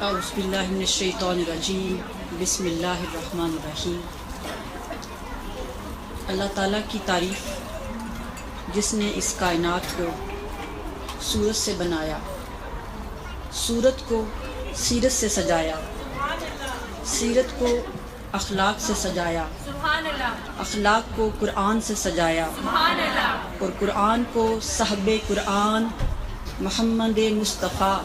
اعوذ باللہ من الشیطان الرجیم بسم اللہ الرحمن الرحیم۔ اللہ تعالیٰ کی تعریف جس نے اس کائنات کو صورت سے بنایا، صورت کو سیرت سے سجایا، سیرت کو اخلاق سے سجایا، اخلاق کو قرآن سے سجایا، اور قرآن کو صحب قرآن محمد مصطفیٰ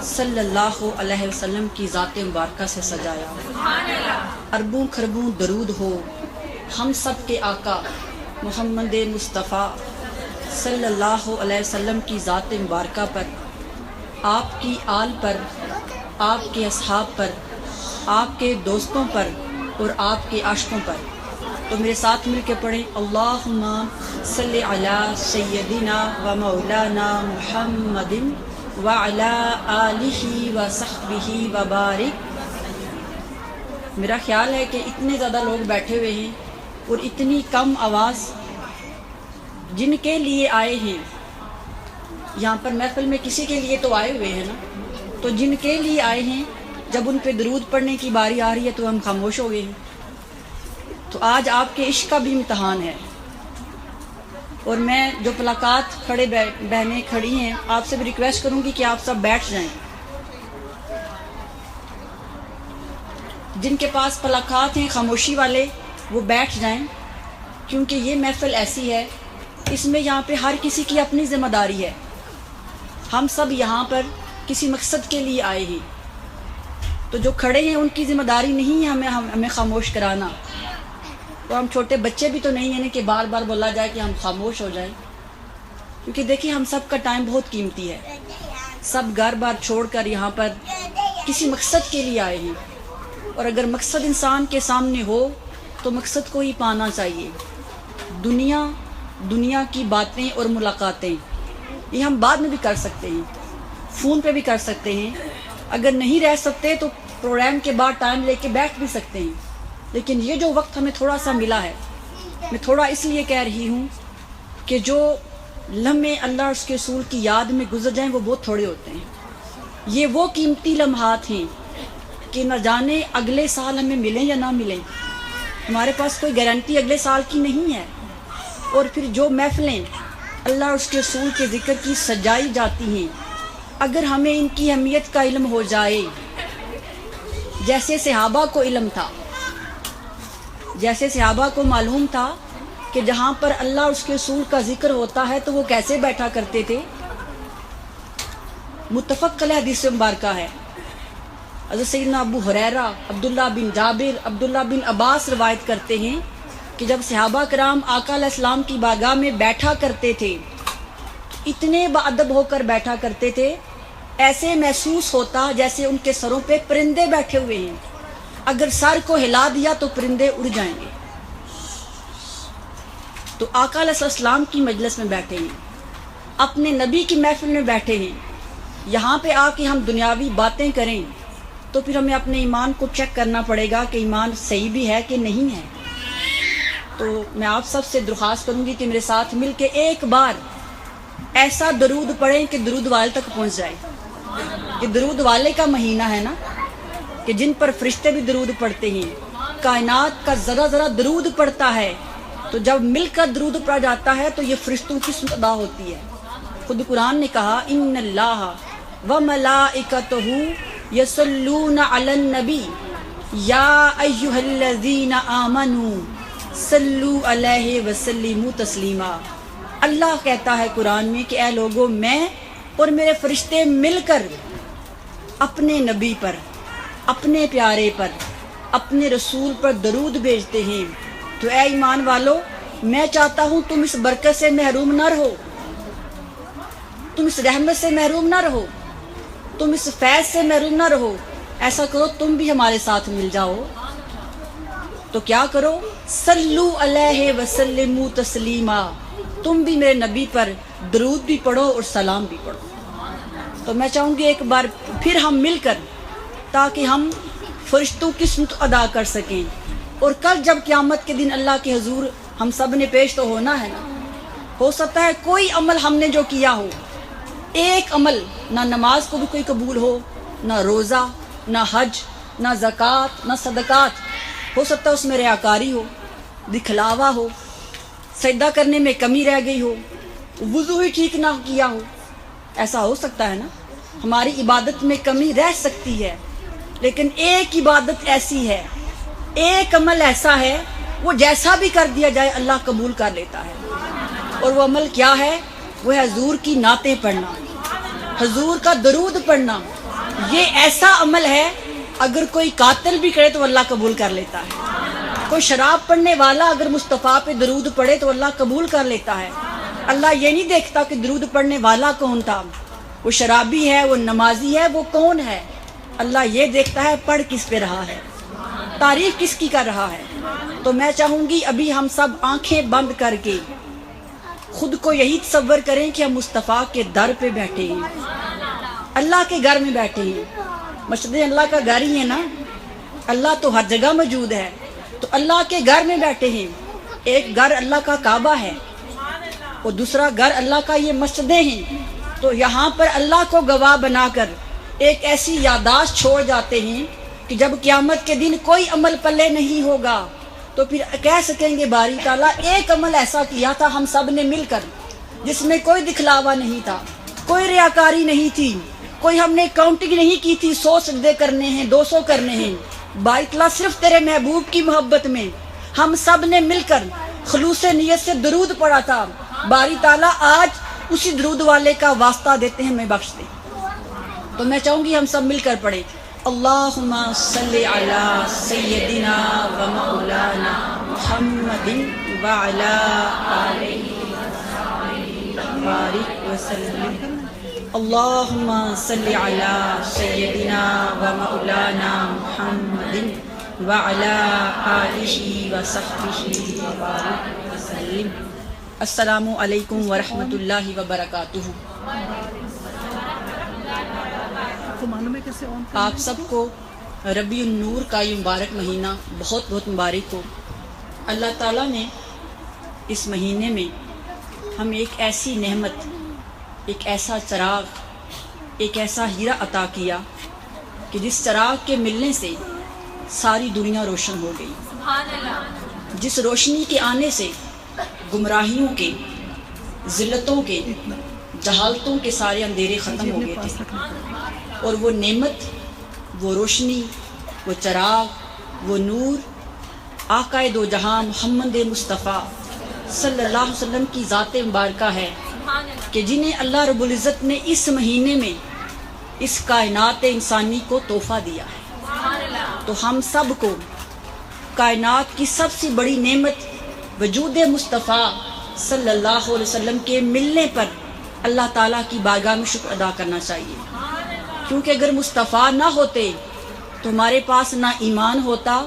صلی اللہ علیہ وسلم کی ذات مبارکہ سے سجایا۔ اربوں کھربوں درود ہو ہم سب کے آقا محمد مصطفیٰ صلی اللہ علیہ وسلم کی ذات مبارکہ پر، آپ کی آل پر، آپ کے اصحاب پر، آپ کے دوستوں پر اور آپ کے عاشقوں پر۔ تو میرے ساتھ مل کے پڑھیں، اللہم صلی علی سیدنا و مولانا محمد وعلی آلہ وصحبہ وبارک۔ میرا خیال ہے کہ اتنے زیادہ لوگ بیٹھے ہوئے ہیں اور اتنی کم آواز، جن کے لیے آئے ہیں یہاں پر محفل میں، کسی کے لیے تو آئے ہوئے ہیں نا، تو جن کے لیے آئے ہیں جب ان پہ درود پڑھنے کی باری آ رہی ہے تو ہم خاموش ہو گئے ہیں۔ تو آج آپ کے عشق کا بھی امتحان ہے، اور میں جو پلاکات کھڑے بہنیں کھڑی ہیں، آپ سے بھی ریکویسٹ کروں گی کہ آپ سب بیٹھ جائیں۔ جن کے پاس پلاکات ہیں خاموشی والے، وہ بیٹھ جائیں، کیونکہ یہ محفل ایسی ہے، اس میں یہاں پہ ہر کسی کی اپنی ذمہ داری ہے۔ ہم سب یہاں پر کسی مقصد کے لیے آئے ہیں، تو جو کھڑے ہیں ان کی ذمہ داری نہیں ہے ہمیں خاموش کرانا، اور ہم چھوٹے بچے بھی تو نہیں ہیں کہ بار بار بولا جائے کہ ہم خاموش ہو جائیں، کیونکہ دیکھیں ہم سب کا ٹائم بہت قیمتی ہے، سب گھر بار چھوڑ کر یہاں پر کسی مقصد کے لیے آئے ہیں، اور اگر مقصد انسان کے سامنے ہو تو مقصد کو ہی پانا چاہیے۔ دنیا کی باتیں اور ملاقاتیں یہ ہم بعد میں بھی کر سکتے ہیں، فون پہ بھی کر سکتے ہیں، اگر نہیں رہ سکتے تو پروگرام کے بعد ٹائم لے کے بیٹھ بھی سکتے ہیں، لیکن یہ جو وقت ہمیں تھوڑا سا ملا ہے، میں تھوڑا اس لیے کہہ رہی ہوں کہ جو لمحے اللہ اور اس کے رسول کی یاد میں گزر جائیں وہ بہت تھوڑے ہوتے ہیں۔ یہ وہ قیمتی لمحات ہیں کہ نہ جانے اگلے سال ہمیں ملیں یا نہ ملیں، ہمارے پاس کوئی گارنٹی اگلے سال کی نہیں ہے۔ اور پھر جو محفلیں اللہ اور اس کے رسول کے ذکر کی سجائی جاتی ہیں، اگر ہمیں ان کی اہمیت کا علم ہو جائے، جیسے صحابہ کو علم تھا، جیسے صحابہ کو معلوم تھا کہ جہاں پر اللہ اور اس کے رسول کا ذکر ہوتا ہے تو وہ کیسے بیٹھا کرتے تھے۔ متفق علیہ حدیث مبارکہ ہے، حضرت سیدنا ابو ہریرہ، عبداللہ بن جابر، عبداللہ بن عباس روایت کرتے ہیں کہ جب صحابہ کرام آقا علیہ السلام کی بارگاہ میں بیٹھا کرتے تھے، اتنے باادب ہو کر بیٹھا کرتے تھے، ایسے محسوس ہوتا جیسے ان کے سروں پہ پرندے بیٹھے ہوئے ہیں، اگر سر کو ہلا دیا تو پرندے اڑ جائیں گے۔ تو آقا علیہ السلام کی مجلس میں بیٹھے ہیں، اپنے نبی کی محفل میں بیٹھے ہیں، یہاں پہ آ کے ہم دنیاوی باتیں کریں تو پھر ہمیں اپنے ایمان کو چیک کرنا پڑے گا کہ ایمان صحیح بھی ہے کہ نہیں ہے۔ تو میں آپ سب سے درخواست کروں گی کہ میرے ساتھ مل کے ایک بار ایسا درود پڑھیں کہ درود والے تک پہنچ جائے۔ کہ درود والے کا مہینہ ہے نا، کہ جن پر فرشتے بھی درود پڑھتے ہیں، کائنات کا ذرا ذرا درود پڑھتا ہے، تو جب مل کر درود پڑھا جاتا ہے تو یہ فرشتوں کی سنت ادا ہوتی ہے۔ خود قرآن نے کہا، ان اللہ وملائکتہ یصلون علی النبی یا ایھا الذین آمنوا صلو علیہ وسلموا تسلیما۔ اللہ کہتا ہے قرآن میں کہ اے لوگو، میں اور میرے فرشتے مل کر اپنے نبی پر، اپنے پیارے پر، اپنے رسول پر درود بھیجتے ہیں۔ تو اے ایمان والو، میں چاہتا ہوں تم اس برکت سے محروم نہ رہو، تم اس رحمت سے محروم نہ رہو، تم اس فیض سے محروم نہ رہو۔ ایسا کرو تم بھی ہمارے ساتھ مل جاؤ، تو کیا کرو، صلو علیہ وسلموا تسلیما، تم بھی میرے نبی پر درود بھی پڑھو اور سلام بھی پڑھو۔ تو میں چاہوں گی ایک بار پھر ہم مل کر، تاکہ ہم فرشتوں کی سنت ادا کر سکیں، اور کل جب قیامت کے دن اللہ کے حضور ہم سب نے پیش تو ہونا ہے نا، ہو سکتا ہے کوئی عمل ہم نے جو کیا ہو، ایک عمل، نہ نماز کو بھی کوئی قبول ہو، نہ روزہ، نہ حج، نہ زکوٰۃ، نہ صدقات، ہو سکتا ہے اس میں ریاکاری ہو، دکھلاوا ہو، سجدہ کرنے میں کمی رہ گئی ہو، وضو ہی ٹھیک نہ کیا ہو، ایسا ہو سکتا ہے نا. ہماری عبادت میں کمی رہ سکتی ہے، لیکن ایک عبادت ایسی ہے، ایک عمل ایسا ہے، وہ جیسا بھی کر دیا جائے اللہ قبول کر لیتا ہے. اور وہ عمل کیا ہے؟ وہ ہے حضور کی نعتیں پڑھنا، حضور کا درود پڑھنا. یہ ایسا عمل ہے اگر کوئی قاتل بھی کرے تو اللہ قبول کر لیتا ہے. کوئی شراب پڑھنے والا اگر مصطفیٰ پہ درود پڑھے تو اللہ قبول کر لیتا ہے. اللہ یہ نہیں دیکھتا کہ درود پڑھنے والا کون تھا، وہ شرابی ہے، وہ نمازی ہے، وہ کون ہے. اللہ یہ دیکھتا ہے پڑھ کس پہ رہا ہے، تعریف کس کی کر رہا ہے. تو میں چاہوں گی ابھی ہم سب آنکھیں بند کر کے خود کو یہی تصور کریں کہ ہم مصطفیٰ کے در پہ بیٹھے ہیں، اللہ کے گھر میں بیٹھے ہیں. مسجد اللہ کا گھر ہی ہے نا، اللہ تو ہر جگہ موجود ہے. تو اللہ کے گھر میں بیٹھے ہیں. ایک گھر اللہ کا کعبہ ہے اور دوسرا گھر اللہ کا یہ مسجدیں ہیں. تو یہاں پر اللہ کو گواہ بنا کر ایک ایسی یادداشت چھوڑ جاتے ہیں کہ جب قیامت کے دن کوئی عمل پلے نہیں ہوگا تو پھر کہہ سکیں گے باری تعالیٰ ایک عمل ایسا کیا تھا ہم سب نے مل کر، جس میں کوئی دکھلاوا نہیں تھا، کوئی ریاکاری نہیں تھی، کوئی ہم نے کاؤنٹنگ نہیں کی تھی 100 سجدے کرنے ہیں 200 کرنے ہیں. باری تعالیٰ صرف تیرے محبوب کی محبت میں ہم سب نے مل کر خلوص نیت سے درود پڑھا تھا. باری تعالیٰ آج اسی درود والے کا واسطہ دیتے ہیں، ہمیں بخش دے. تو میں چاہوں گی ہم سب مل کر پڑھیں اللہم صلی علی سیدنا و مولانا محمد وعلی آلہ بارک وسلم. اللہم صلی علی سیدنا و مولانا محمد وعلی آلہ وصحبہ بارک وسلم. السلام علیکم ورحمۃ اللہ وبرکاتہ. آپ سب کو ربیع النور کا یہ مبارک مہینہ بہت بہت مبارک ہو. اللہ تعالیٰ نے اس مہینے میں ہمیں ایک ایسی نعمت، ایک ایسا چراغ، ایک ایسا ہیرا عطا کیا کہ جس چراغ کے ملنے سے ساری دنیا روشن ہو گئی. جس روشنی کے آنے سے گمراہیوں کے، ذلتوں کے، جہالتوں کے سارے اندھیرے ختم ہو گئے تھے. اور وہ نعمت، وہ روشنی، وہ چراغ، وہ نور آقا دو جہاں محمد مصطفیٰ صلی اللہ علیہ وسلم کی ذات مبارکہ ہے کہ جنہیں اللہ رب العزت نے اس مہینے میں اس کائنات انسانی کو تحفہ دیا ہے. تو ہم سب کو کائنات کی سب سے بڑی نعمت وجود مصطفیٰ صلی اللہ علیہ وسلم کے ملنے پر اللہ تعالیٰ کی بارگاہ میں شکر ادا کرنا چاہیے. کیونکہ اگر مصطفیٰ نہ ہوتے تو ہمارے پاس نہ ایمان ہوتا،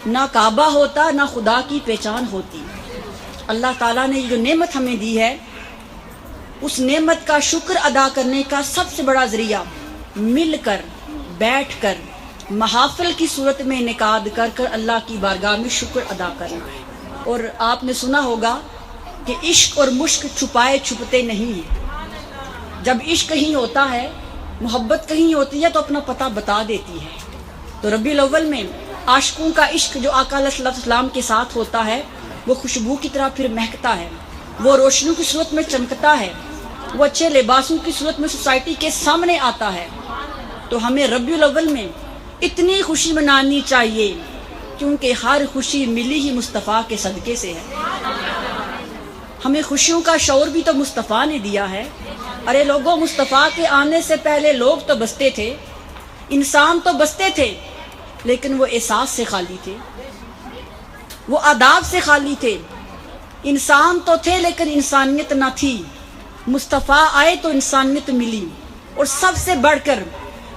نہ کعبہ ہوتا، نہ خدا کی پہچان ہوتی. اللہ تعالیٰ نے جو نعمت ہمیں دی ہے، اس نعمت کا شکر ادا کرنے کا سب سے بڑا ذریعہ مل کر، بیٹھ کر، محافل کی صورت میں انعقاد کر کر اللہ کی بارگاہ میں شکر ادا کرنا ہے. اور آپ نے سنا ہوگا کہ عشق اور مشک چھپائے چھپتے نہیں ہیں. جب عشق کہیں ہوتا ہے، محبت کہیں ہوتی ہے تو اپنا پتہ بتا دیتی ہے. تو ربیع الاول میں عاشقوں کا عشق جو آقا علیہ السلام کے ساتھ ہوتا ہے وہ خوشبو کی طرح پھر مہکتا ہے، وہ روشنیوں کی صورت میں چمکتا ہے، وہ اچھے لباسوں کی صورت میں سوسائٹی کے سامنے آتا ہے. تو ہمیں ربیع الاول میں اتنی خوشی منانی چاہیے کیونکہ ہر خوشی ملی ہی مصطفیٰ کے صدقے سے ہے. ہمیں خوشیوں کا شعور بھی تو مصطفیٰ نے دیا ہے. ارے لوگوں، مصطفیٰ کے آنے سے پہلے لوگ تو بستے تھے، انسان تو بستے تھے، لیکن وہ احساس سے خالی تھے، وہ آداب سے خالی تھے. انسان تو تھے لیکن انسانیت نہ تھی. مصطفیٰ آئے تو انسانیت ملی. اور سب سے بڑھ کر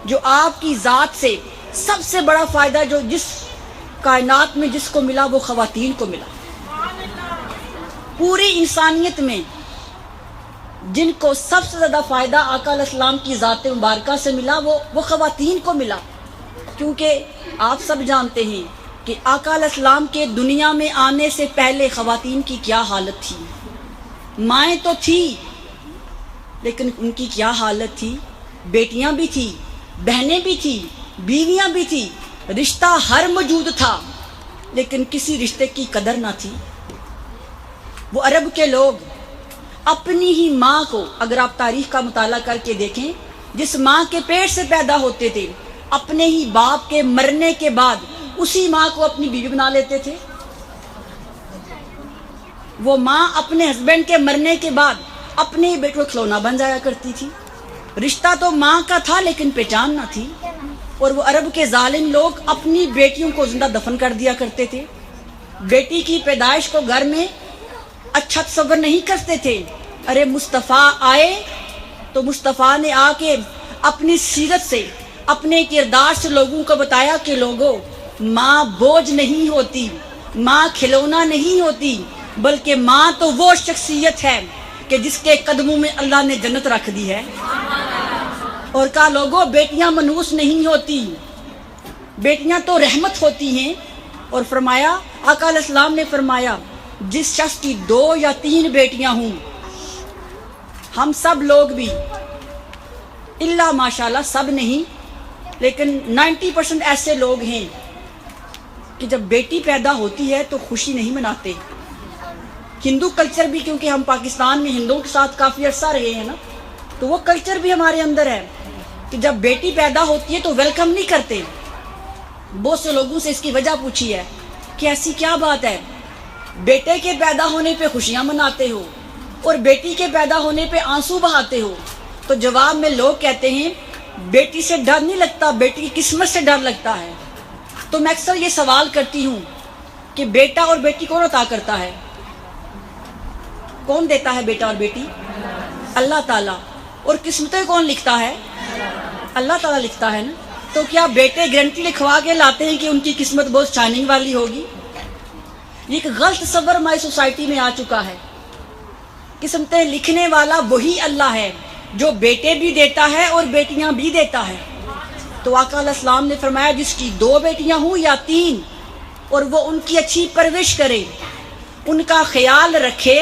جو آپ کی ذات سے سب سے بڑا فائدہ جو جس کائنات میں جس کو ملا وہ خواتین کو ملا. پوری انسانیت میں جن کو سب سے زیادہ فائدہ آقا علیہ السلام کی ذات مبارکہ سے ملا وہ خواتین کو ملا. کیونکہ آپ سب جانتے ہیں کہ آقا علیہ السلام کے دنیا میں آنے سے پہلے خواتین کی کیا حالت تھی. مائیں تو تھی لیکن ان کی کیا حالت تھی. بیٹیاں بھی تھی، بہنیں بھی تھی، بیویاں بھی تھی، رشتہ ہر موجود تھا، لیکن کسی رشتے کی قدر نہ تھی۔ وہ عرب کے لوگ اپنی ہی ماں کو، اگر آپ تاریخ کا مطالعہ کر کے دیکھیں، جس ماں کے پیٹ سے پیدا ہوتے تھے، اپنے ہی باپ کے مرنے کے بعد اسی ماں کو اپنی بیوی بنا لیتے تھے۔ وہ ماں اپنے ہسبینڈ کے مرنے کے بعد اپنے ہی بیٹے کو کھلونا بن جایا کرتی تھی۔ رشتہ تو ماں کا تھا لیکن پہچان نہ تھی۔ اور وہ عرب کے ظالم لوگ اپنی بیٹیوں کو زندہ دفن کر دیا کرتے تھے۔ بیٹی کی پیدائش کو گھر میں اچھا تصور نہیں کرتے تھے۔ ارے مصطفیٰ آئے تو مصطفیٰ نے آ کے اپنی سیرت سے، اپنے کردار سے لوگوں کو بتایا کہ لوگوں، ماں بوجھ نہیں ہوتی، ماں کھلونا نہیں ہوتی، بلکہ ماں تو وہ شخصیت ہے کہ جس کے قدموں میں اللہ نے جنت رکھ دی ہے۔ اور کہا لوگوں، بیٹیاں منحوس نہیں ہوتی، بیٹیاں تو رحمت ہوتی ہیں۔ اور فرمایا، آقا علیہ السلام نے فرمایا، جس شخص کی 2 یا 3 بیٹیاں ہوں، ہم سب لوگ بھی، اللہ ماشاءاللہ سب نہیں لیکن 90% ایسے لوگ ہیں کہ جب بیٹی پیدا ہوتی ہے تو خوشی نہیں مناتے۔ ہندو کلچر بھی، کیونکہ ہم پاکستان میں ہندوؤں کے ساتھ کافی عرصہ رہے ہیں نا، تو وہ کلچر بھی ہمارے اندر ہے کہ جب بیٹی پیدا ہوتی ہے تو ویلکم نہیں کرتے۔ بہت سے لوگوں سے اس کی وجہ پوچھی ہے کہ ایسی کیا بات ہے، بیٹے کے پیدا ہونے پہ خوشیاں مناتے ہو اور بیٹی کے پیدا ہونے پہ آنسو بہاتے ہو؟ تو جواب میں لوگ کہتے ہیں بیٹی سے ڈر نہیں لگتا، بیٹی کی قسمت سے ڈر لگتا ہے۔ تو میں اکثر یہ سوال کرتی ہوں کہ بیٹا اور بیٹی کون عطا کرتا ہے؟ کون دیتا ہے بیٹا اور بیٹی؟ اللہ تعالیٰ۔ اور قسمتیں کون لکھتا ہے؟ اللہ تعالیٰ لکھتا ہے نا۔ تو کیا بیٹے گارنٹی لکھوا کے لاتے ہیں کہ ان کی قسمت بہت شائننگ والی ہوگی؟ یہ ایک غلط تصور ہماری سوسائٹی میں آ چکا ہے۔ قسمتیں لکھنے والا وہی اللہ ہے جو بیٹے بھی دیتا ہے اور بیٹیاں بھی دیتا ہے۔ تو آقا علیہ السلام نے فرمایا، جس کی 2 بیٹیاں ہوں یا 3، اور وہ ان کی اچھی پرورش کرے، ان کا خیال رکھے،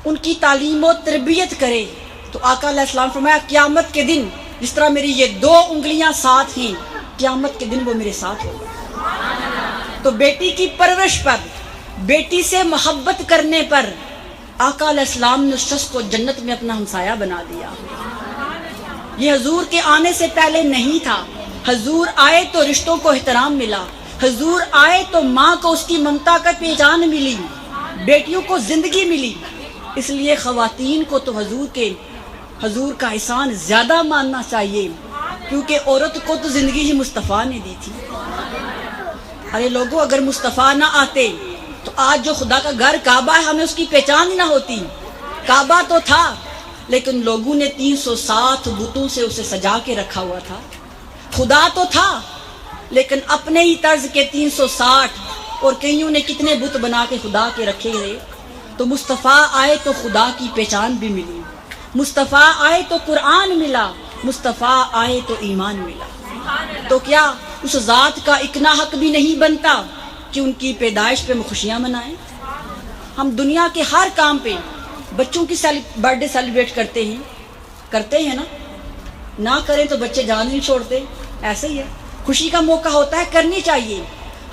ان کی تعلیم و تربیت کرے، تو آقا علیہ السلام فرمایا قیامت کے دن جس طرح میری یہ 2 انگلیاں ساتھ ہیں، قیامت کے دن وہ میرے ساتھ ہوں۔ تو بیٹی کی پرورش پر، بیٹی سے محبت کرنے پر آقا علیہ السلام نے اس شخص کو جنت میں اپنا ہمسایہ بنا دیا۔ یہ حضور کے آنے سے پہلے نہیں تھا۔ حضور آئے تو رشتوں کو احترام ملا، حضور آئے تو ماں کو اس کی ممتا کا پہچان ملی، بیٹیوں کو زندگی ملی۔ اس لیے خواتین کو تو حضور کا احسان زیادہ ماننا چاہیے، کیونکہ عورت کو تو زندگی ہی مصطفیٰ نے دی تھی۔ ارے لوگوں، اگر مصطفیٰ نہ آتے تو آج جو خدا کا گھر کعبہ ہے ہمیں اس کی پہچان ہی نہ ہوتی۔ کعبہ تو تھا لیکن لوگوں نے 360 بتوں سے اسے سجا کے رکھا ہوا تھا۔ خدا تو تھا لیکن اپنے ہی طرز کے 360، اور کئیوں نے کتنے بت بنا کے خدا کے رکھے گئے۔ تو مصطفیٰ آئے تو خدا کی پہچان بھی ملی، مصطفیٰ آئے تو قرآن ملا، مصطفیٰ آئے تو ایمان ملا۔ تو کیا اس ذات کا اتنا حق بھی نہیں بنتا کہ ان کی پیدائش پہ ہم خوشیاں منائیں؟ ہم دنیا کے ہر کام پہ بچوں کی برتھ ڈے سیلیبریٹ کرتے ہیں نا، نہ کریں تو بچے جان نہیں چھوڑتے۔ ایسے ہی ہے، خوشی کا موقع ہوتا ہے، کرنی چاہیے۔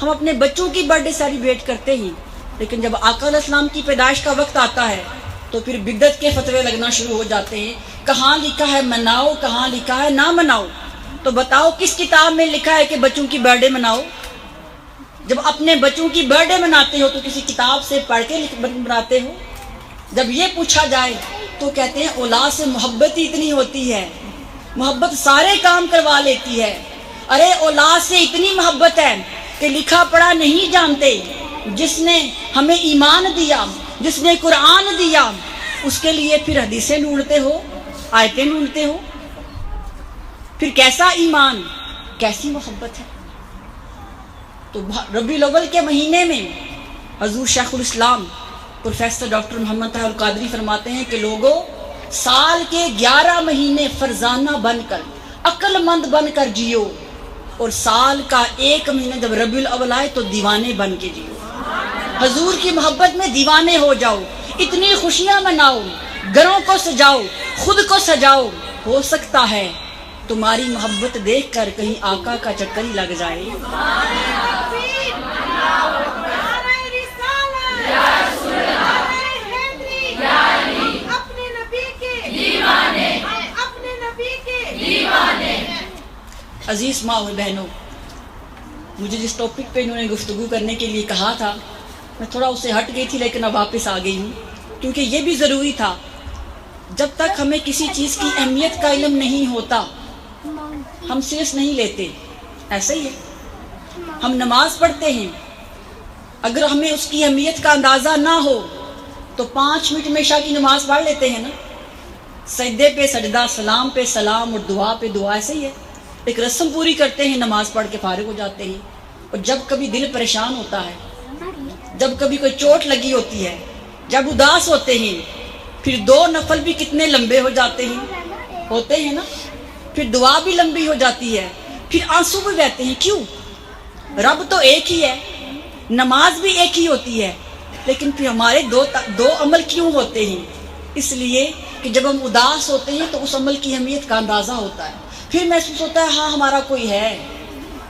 ہم اپنے بچوں کی برتھ ڈے سیلیبریٹ کرتے ہیں، لیکن جب آقا علیہ السلام کی پیدائش کا وقت آتا ہے تو پھر بدعت کے فتوے لگنا شروع ہو جاتے ہیں۔ کہاں لکھا ہے مناؤ، کہاں لکھا ہے نہ مناؤ؟ تو بتاؤ کس کتاب میں لکھا ہے کہ بچوں کی برتھ ڈے مناؤ؟ جب اپنے بچوں کی برتھ ڈے مناتے ہو تو کسی کتاب سے پڑھ کے مناتے ہو؟ جب یہ پوچھا جائے تو کہتے ہیں اولاد سے محبت ہی اتنی ہوتی ہے، محبت سارے کام کروا لیتی ہے۔ ارے اولاد سے اتنی محبت ہے کہ لکھا پڑھا نہیں جانتے، جس نے ہمیں ایمان دیا، جس نے قرآن دیا، اس کے لیے پھر حدیثیں ڈھونڈتے ہو، آیتیں ڈھونڈتے ہو؟ پھر کیسا ایمان، کیسی محبت ہے؟ تو ربیع الاول کے مہینے میں حضور شیخ الاسلام پروفیسر ڈاکٹر محمد طاہر القادری فرماتے ہیں کہ لوگوں، سال کے 11 مہینے فرزانہ بن کر، عقل مند بن کر جیو، اور سال کا 1 مہینہ جب ربیع الاول آئے تو دیوانے بن کے جیو۔ حضور کی محبت میں دیوانے ہو جاؤ، اتنی خوشیاں مناؤ، گھروں کو سجاؤ، خود کو سجاؤ۔ ہو سکتا ہے تمہاری محبت دیکھ کر کہیں آقا کا چکر ہی لگ جائے۔ عزیز ماں اور بہنوں، مجھے جس ٹاپک پہ انہوں نے گفتگو کرنے کے لیے کہا تھا میں تھوڑا اس سے ہٹ گئی تھی، لیکن اب واپس آ گئی ہوں، کیونکہ یہ بھی ضروری تھا۔ جب تک ہمیں کسی چیز کی اہمیت کا علم نہیں ہوتا ہم سیریس نہیں لیتے۔ ایسا ہی ہے، ہم نماز پڑھتے ہیں، اگر ہمیں اس کی اہمیت کا اندازہ نہ ہو تو 5 منٹ میں عشاء کی نماز پڑھ لیتے ہیں نا، سجدے پہ سجدہ، سلام پہ سلام اور دعا پہ دعا، ایسے ہی ہے، ایک رسم پوری کرتے ہیں، نماز پڑھ کے فارغ ہو جاتے ہیں۔ اور جب کبھی دل پریشان ہوتا ہے، جب کبھی کوئی چوٹ لگی ہوتی ہے، جب اداس ہوتے ہیں، پھر 2 نفل بھی کتنے لمبے ہو جاتے ہیں، ہوتے ہیں نا، پھر دعا بھی لمبی ہو جاتی ہے، پھر آنسو بھی بہتے ہیں۔ کیوں؟ رب تو ایک ہی ہے، نماز بھی ایک ہی ہوتی ہے، لیکن پھر ہمارے دو عمل کیوں ہوتے ہیں؟ اس لیے کہ جب ہم اداس ہوتے ہیں تو اس عمل کی اہمیت کا اندازہ ہوتا ہے، پھر محسوس ہوتا ہے ہاں ہمارا کوئی ہے،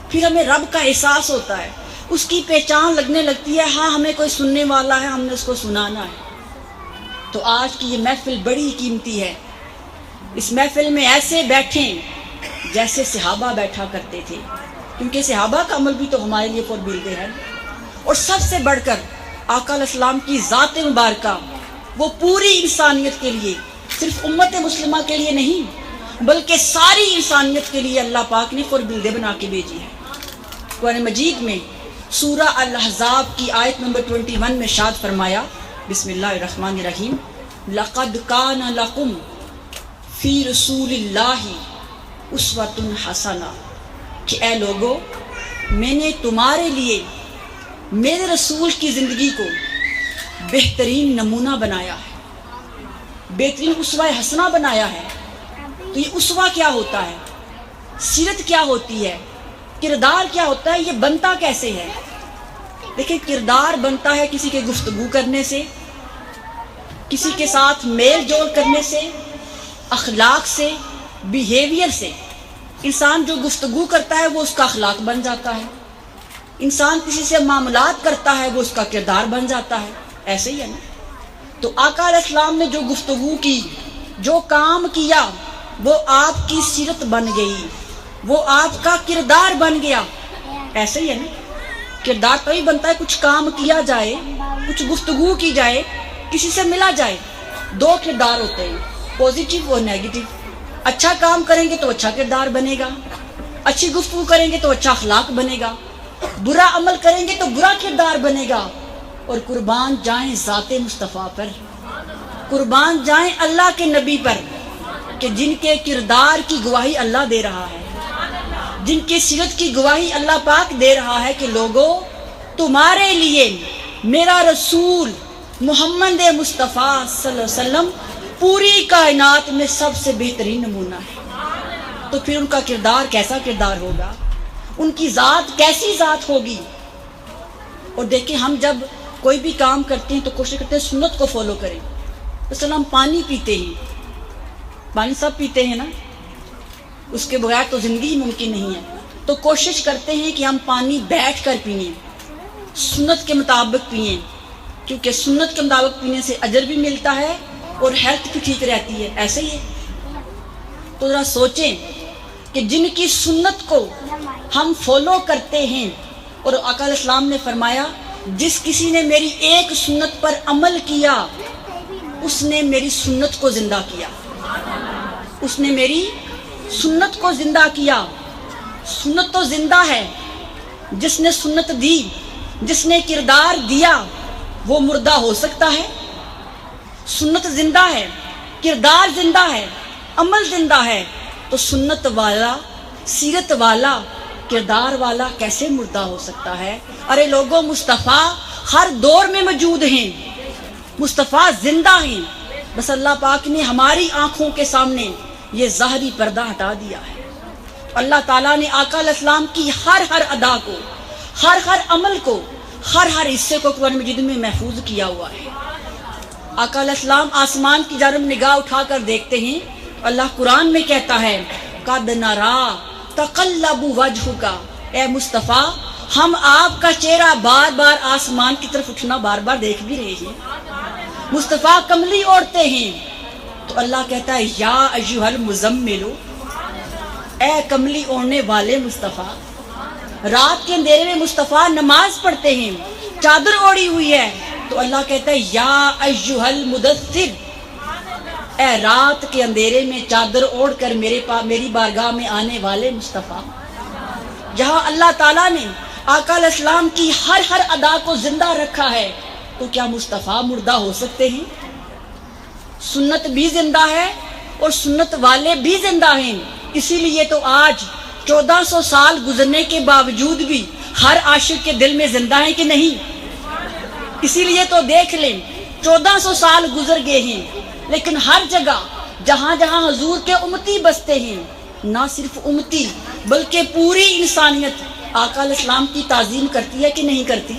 پھر ہمیں رب کا احساس ہوتا ہے، اس کی پہچان لگنے لگتی ہے، ہاں ہمیں کوئی سننے والا ہے، ہم نے اس کو سنانا ہے۔ تو آج کی یہ محفل بڑی قیمتی ہے، اس محفل میں ایسے بیٹھیں جیسے صحابہ بیٹھا کرتے تھے، کیونکہ صحابہ کا عمل بھی تو ہمارے لیے قابل ہے، اور سب سے بڑھ کر آقا علیہ السلام کی ذات مبارکہ، وہ پوری انسانیت کے لیے، صرف امت مسلمہ کے لیے نہیں بلکہ ساری انسانیت کے لیے اللہ پاک نے قابل بنا کے بھیجی ہے۔ قرآن مجید میں سورہ الاحزاب کی آیت نمبر 21 میں ارشاد فرمایا، بسم اللہ الرحمن الرحیم، لَقَدْ كَانَ لَكُمْ فِي رَسُولِ اللَّهِ أُسْوَةٌ حَسَنَةٌ، کہ اے لوگو میں نے تمہارے لیے میرے رسول کی زندگی کو بہترین نمونہ بنایا ہے، بہترین اسوہ حسنہ بنایا ہے۔ تو یہ اسوہ کیا ہوتا ہے، سیرت کیا ہوتی ہے، کردار کیا ہوتا ہے، یہ بنتا کیسے ہے؟ دیکھیں، کردار بنتا ہے کسی کے گفتگو کرنے سے، کسی کے ساتھ میل جول کرنے سے، اخلاق سے، بیہیویئر سے۔ انسان جو گفتگو کرتا ہے وہ اس کا اخلاق بن جاتا ہے، انسان کسی سے معاملات کرتا ہے وہ اس کا کردار بن جاتا ہے، ایسے ہی ہے نا۔ تو آقا علیہ السلام نے جو گفتگو کی، جو کام کیا، وہ آپ کی سیرت بن گئی، وہ آپ کا کردار بن گیا، ایسے ہی ہے نا۔ کردار تبھی بنتا ہے کچھ کام کیا جائے، کچھ گفتگو کی جائے، کسی سے ملا جائے۔ 2 کردار ہوتے ہیں، پوزیٹیو اور نیگیٹو۔ اچھا کام کریں گے تو اچھا کردار بنے گا، اچھی گفتگو کریں گے تو اچھا اخلاق بنے گا، برا عمل کریں گے تو برا کردار بنے گا۔ اور قربان جائیں ذات مصطفیٰ پر، قربان جائیں اللہ کے نبی پر، کہ جن کے کردار کی گواہی اللہ دے رہا ہے، جن کی سیرت کی گواہی اللہ پاک دے رہا ہے کہ لوگوں تمہارے لیے میرا رسول محمد مصطفیٰ صلی اللہ علیہ وسلم پوری کائنات میں سب سے بہترین نمونہ ہے۔ تو پھر ان کا کردار کیسا کردار ہوگا، ان کی ذات کیسی ذات ہوگی۔ اور دیکھیں، ہم جب کوئی بھی کام کرتے ہیں تو کوشش کرتے ہیں سنت کو فالو کریں۔ مثلا ہم پانی پیتے ہیں، پانی سب پیتے ہیں نا، اس کے بغیر تو زندگی ممکن نہیں ہے، تو کوشش کرتے ہیں کہ ہم پانی بیٹھ کر پئیں، سنت کے مطابق پئیں، کیونکہ سنت کے مطابق پینے سے اجر بھی ملتا ہے اور ہیلتھ بھی ٹھیک رہتی ہے، ایسے ہی ہے۔ تو ذرا سوچیں کہ جن کی سنت کو ہم فالو کرتے ہیں، اور آقا علیہ السلام نے فرمایا جس کسی نے میری ایک سنت پر عمل کیا اس نے میری سنت کو زندہ کیا، اس نے میری سنت کو زندہ کیا۔ سنت تو زندہ ہے، جس نے سنت دی، جس نے کردار دیا، وہ مردہ ہو سکتا ہے؟ سنت زندہ ہے، کردار زندہ ہے، عمل زندہ ہے، تو سنت والا، سیرت والا، کردار والا کیسے مردہ ہو سکتا ہے؟ ارے لوگوں، مصطفیٰ ہر دور میں موجود ہیں، مصطفیٰ زندہ ہیں، بس اللہ پاک نے ہماری آنکھوں کے سامنے یہ ظاہری پردہ ہٹا دیا ہے۔ اللہ تعالیٰ نے آقا علیہ السلام کی ہر ادا کو، ہر عمل کو، ہر حصے کو قرآن مجید میں محفوظ کیا ہوا ہے۔ آقا علیہ السلام آسمان کی جانب نگاہ اٹھا کر دیکھتے ہیں، اللہ قرآن میں کہتا ہے قد نرا تقلب وجهک، اے مصطفیٰ ہم آپ کا چہرہ بار بار آسمان کی طرف اٹھنا بار بار دیکھ بھی رہے ہیں۔ مصطفیٰ کملی اوڑھتے ہیں تو اللہ کہتا ہے یا ایھا المزمل، اے کملی اوڑھنے والے مصطفیٰ۔ رات کے اندھیرے میں مصطفیٰ نماز پڑھتے ہیں، چادر اوڑھی ہوئی ہے تو اللہ کہتا ہے یا ایھا المدثر، اے رات کے اندھیرے میں چادر اوڑھ کر میری بارگاہ میں آنے والے مصطفیٰ۔ جہاں اللہ تعالیٰ نے آقا علیہ السلام کی ہر ادا کو زندہ رکھا ہے تو کیا مصطفیٰ مردہ ہو سکتے ہیں؟ سنت بھی زندہ ہے اور سنت والے بھی زندہ ہیں، اسی لیے تو آج 1400 سال گزرنے کے باوجود بھی ہر عاشق کے دل میں زندہ ہیں کہ نہیں؟ اسی لیے تو دیکھ لیں 1400 سال گزر گئے ہیں لیکن ہر جگہ جہاں جہاں حضور کے امتی بستے ہیں، نہ صرف امتی بلکہ پوری انسانیت آقا علیہ السلام کی تعظیم کرتی ہے کہ نہیں کرتی؟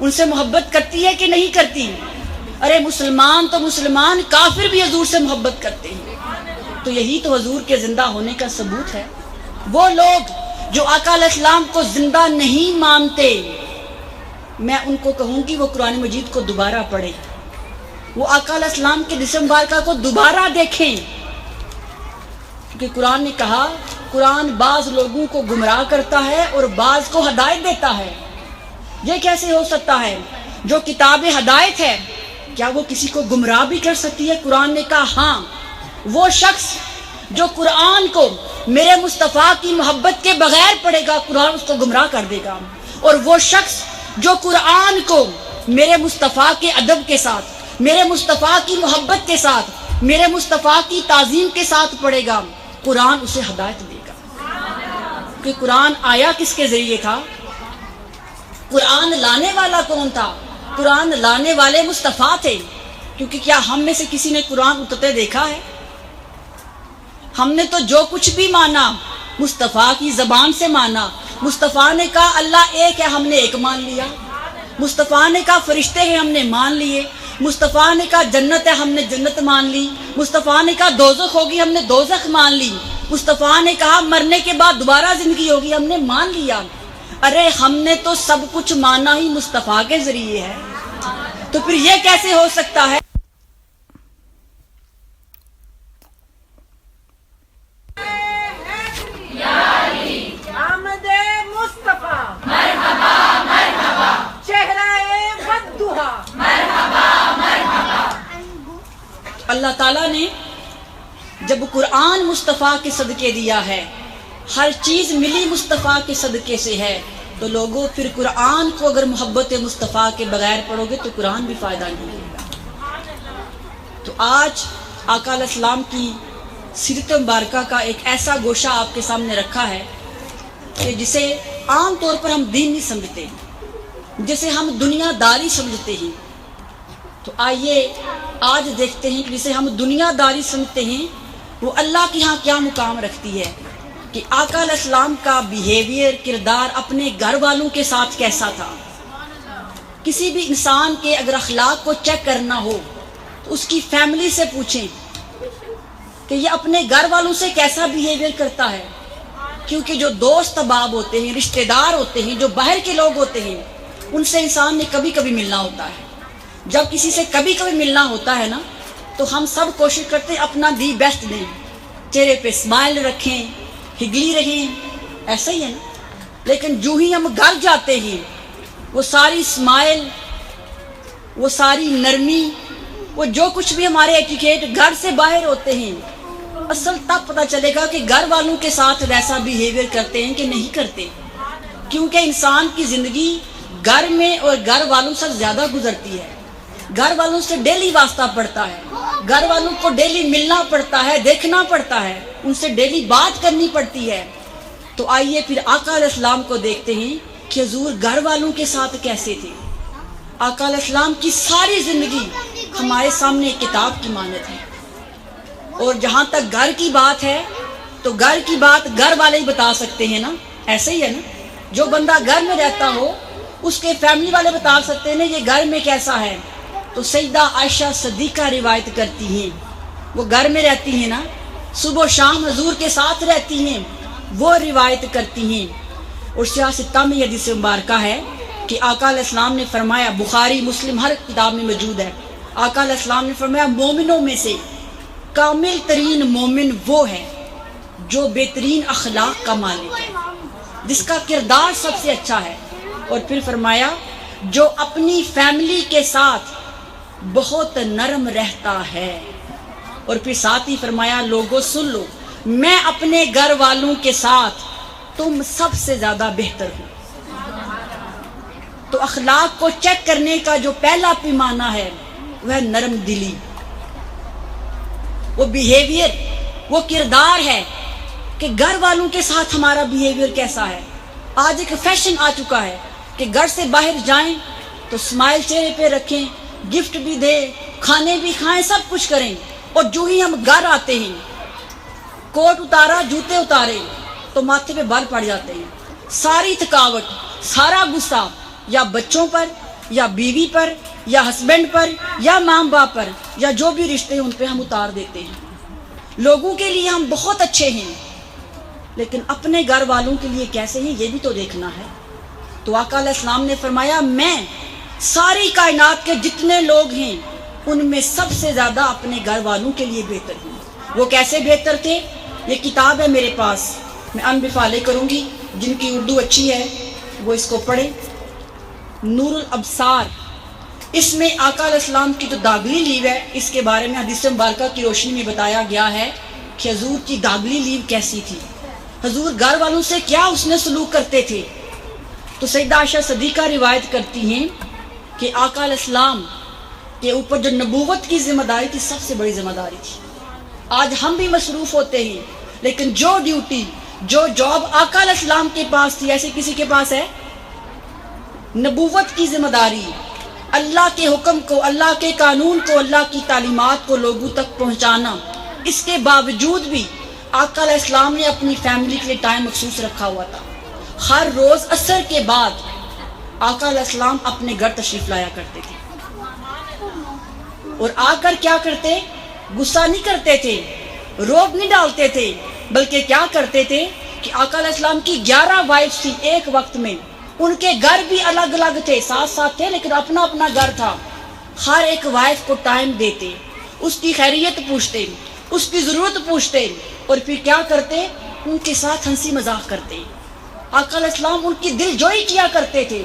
ان سے محبت کرتی ہے کہ نہیں کرتی؟ ارے مسلمان تو مسلمان، کافر بھی حضور سے محبت کرتے ہیں۔ تو یہی تو حضور کے زندہ ہونے کا ثبوت ہے۔ وہ لوگ جو آقا علیہ السلام کو زندہ نہیں مانتے، میں ان کو کہوں گی وہ قرآن مجید کو دوبارہ پڑھیں، وہ آقا علیہ السلام کے جسم مبارکہ کو دوبارہ دیکھیں، کیونکہ قرآن نے کہا قرآن بعض لوگوں کو گمراہ کرتا ہے اور بعض کو ہدایت دیتا ہے۔ یہ کیسے ہو سکتا ہے؟ جو کتاب ہدایت ہے کیا وہ کسی کو گمراہ بھی کر سکتی ہے؟ قرآن نے کہا ہاں، وہ شخص جو قرآن کو میرے مصطفیٰ کی محبت کے بغیر پڑھے گا قرآن اس کو گمراہ کر دے گا، اور وہ شخص جو قرآن کو میرے مصطفیٰ کے ادب کے ساتھ، میرے مصطفیٰ کی محبت کے ساتھ، میرے مصطفیٰ کی تعظیم کے ساتھ پڑھے گا قرآن اسے ہدایت دے گا۔ کہ قرآن آیا کس کے ذریعے تھا؟ قرآن لانے والا کون تھا؟ قرآن لانے والے مصطفیٰ تھے۔ کیونکہ کیا ہم میں سے کسی نے قرآن اترتے دیکھا ہے؟ ہم نے تو جو کچھ بھی مانا مصطفیٰ کی زبان سے مانا۔ مصطفیٰ نے کہا اللہ ایک ہے، ہم نے ایک مان لیا۔ مصطفیٰ نے کہا فرشتے ہیں، ہم نے مان لیے۔ مصطفیٰ نے کہا جنت ہے، ہم نے جنت مان لی۔ مصطفیٰ نے کہا دوزخ ہوگی، ہم نے دوزخ مان لی۔ مصطفیٰ نے کہا مرنے کے بعد دوبارہ زندگی ہوگی، ہم نے مان لیا۔ ارے ہم نے تو سب کچھ مانا ہی مصطفیٰ کے ذریعے ہے، تو پھر یہ کیسے ہو سکتا ہے؟ اللہ تعالیٰ نے جب قرآن مصطفیٰ کے صدقے دیا ہے، ہر چیز ملی مصطفیٰ کے صدقے سے ہے، تو لوگوں پھر قرآن کو اگر محبت مصطفیٰ کے بغیر پڑھو گے تو قرآن بھی فائدہ نہیں دے گا۔ تو آج آقا علیہ السلام کی سیرت مبارکہ کا ایک ایسا گوشہ آپ کے سامنے رکھا ہے کہ جسے عام طور پر ہم دین نہیں سمجھتے، جسے ہم دنیا داری سمجھتے ہیں۔ تو آئیے آج دیکھتے ہیں کہ جسے ہم دنیا داری سمجھتے ہیں وہ اللہ کے ہاں کیا مقام رکھتی ہے، کہ آقا علیہ السلام کا بیہیویئر، کردار اپنے گھر والوں کے ساتھ کیسا تھا۔ کسی بھی انسان کے اگر اخلاق کو چیک کرنا ہو تو اس کی فیملی سے پوچھیں کہ یہ اپنے گھر والوں سے کیسا بیہیویئر کرتا ہے، کیونکہ جو دوست احباب ہوتے ہیں، رشتہ دار ہوتے ہیں، جو باہر کے لوگ ہوتے ہیں، ان سے انسان نے کبھی کبھی ملنا ہوتا ہے۔ جب کسی سے کبھی کبھی ملنا ہوتا ہے نا تو ہم سب کوشش کرتے ہیں اپنا دی بیسٹ دیں، چہرے پہ اسمائل رکھیں، ہگلی رہیں، ایسا ہی ہے نا۔ لیکن جو ہی ہم گھر جاتے ہیں وہ ساری اسمائل، وہ ساری نرمی، وہ جو کچھ بھی ہمارے ایٹیکیٹ گھر سے باہر ہوتے ہیں، اصل تب پتہ چلے گا کہ گھر والوں کے ساتھ ویسا بیہیویئر کرتے ہیں کہ نہیں کرتے، کیونکہ انسان کی زندگی گھر میں اور گھر والوں سے زیادہ گزرتی ہے۔ گھر والوں سے ڈیلی واسطہ پڑتا ہے، گھر والوں کو ڈیلی ملنا پڑتا ہے، دیکھنا پڑتا ہے، ان سے ڈیلی بات کرنی پڑتی ہے۔ تو آئیے پھر آقا علیہ السلام کو دیکھتے ہیں کہ حضور گھر والوں کے ساتھ کیسے تھے۔ آقا علیہ السلام کی ساری زندگی ہمارے سامنے ایک کتاب کی مانند ہے، اور جہاں تک گھر کی بات ہے تو گھر کی بات گھر والے ہی بتا سکتے ہیں نا، ایسے ہی ہے نا۔ جو بندہ گھر میں رہتا ہو اس کے فیملی والے بتا سکتے ہیں نا یہ گھر میں کیسا ہے۔ تو سیدہ عائشہ صدیقہ روایت کرتی ہیں، وہ گھر میں رہتی ہیں نا، صبح و شام حضور کے ساتھ رہتی ہیں، وہ روایت کرتی ہیں۔ اور سیاہ ستہ میں یہ حدیث مبارکہ ہے کہ آقا علیہ السلام نے فرمایا، بخاری مسلم ہر کتاب میں موجود ہے، آقا علیہ السلام نے فرمایا مومنوں میں سے کامل ترین مومن وہ ہے جو بہترین اخلاق کا مالک ہے، جس کا کردار سب سے اچھا ہے۔ اور پھر فرمایا جو اپنی فیملی کے ساتھ بہت نرم رہتا ہے۔ اور پھر ساتھ ہی فرمایا لوگوں سن لو، میں اپنے گھر والوں کے ساتھ تم سب سے زیادہ بہتر ہوں۔ تو اخلاق کو چیک کرنے کا جو پہلا پیمانہ ہے وہ ہے نرم دلی، وہ بیہیویئر، وہ کردار ہے کہ گھر والوں کے ساتھ ہمارا بیہیویئر کیسا ہے۔ آج ایک فیشن آ چکا ہے کہ گھر سے باہر جائیں تو اسمائل چہرے پہ رکھیں، گفٹ بھی دیں، کھانے بھی کھائیں، سب کچھ کریں، اور جو ہی ہم گھر آتے ہیں کوٹ اتارا، جوتے اتارے تو ماتھے پہ بال پڑ جاتے ہیں۔ ساری تھکاوٹ، سارا غصہ یا بچوں پر یا بیوی پر یا ہسبینڈ پر یا ماں باپ پر یا جو بھی رشتے ہیں ان پہ ہم اتار دیتے ہیں۔ لوگوں کے لیے ہم بہت اچھے ہیں لیکن اپنے گھر والوں کے لیے کیسے ہیں یہ بھی تو دیکھنا ہے۔ تو آقا علیہ السلام نے فرمایا میں ساری کائنات کے جتنے لوگ ہیں ان میں سب سے زیادہ اپنے گھر والوں کے لیے بہتر ہوں۔ وہ کیسے بہتر تھے؟ یہ کتاب ہے میرے پاس، میں انبفالے کروں گی، جن کی اردو اچھی ہے وہ اس کو پڑھیں، نور الابصار۔ اس میں آقا علیہ السلام کی جو داغلی لیو ہے اس کے بارے میں حدیث مبارکہ کی روشنی میں بتایا گیا ہے کہ حضور کی داغلی لیو کیسی تھی، حضور گھر والوں سے کیا اس نے سلوک کرتے تھے۔ تو سیدہ عائشہ صدیقہ روایت کرتی ہیں کہ آقا علیہ السلام کے اوپر جو نبوت کی ذمہ داری تھی سب سے بڑی ذمہ داری تھی۔ آج ہم بھی مصروف ہوتے ہیں لیکن جو ڈیوٹی، جو جاب آقا علیہ السلام کے پاس تھی ایسے کسی کے پاس ہے؟ نبوت کی ذمہ داری، اللہ کے حکم کو، اللہ کے قانون کو، اللہ کی تعلیمات کو لوگوں تک پہنچانا۔ اس کے باوجود بھی آقا علیہ السلام نے اپنی فیملی کے لیے ٹائم مخصوص رکھا ہوا تھا۔ ہر روز عصر کے بعد آقا علیہ السلام اپنے گھر تشریف لایا کرتے تھے، اور آ کر کیا کرتے؟ غصہ نہیں کرتے تھے، روب نہیں ڈالتے تھے، بلکہ کیا کرتے تھے کہ آقا علیہ السلام کی 11 وائفز تھی ایک وقت میں، ان کے گھر بھی الگ الگ تھے، ساتھ ساتھ تھے لیکن اپنا اپنا گھر تھا۔ ہر ایک وائف کو ٹائم دیتے، اس کی خیریت پوچھتے، اس کی ضرورت پوچھتے، اور پھر کیا کرتے؟ ان کے ساتھ ہنسی مذاق کرتے۔ آقا علیہ السلام ان کی دل جوئی کیا کرتے تھے،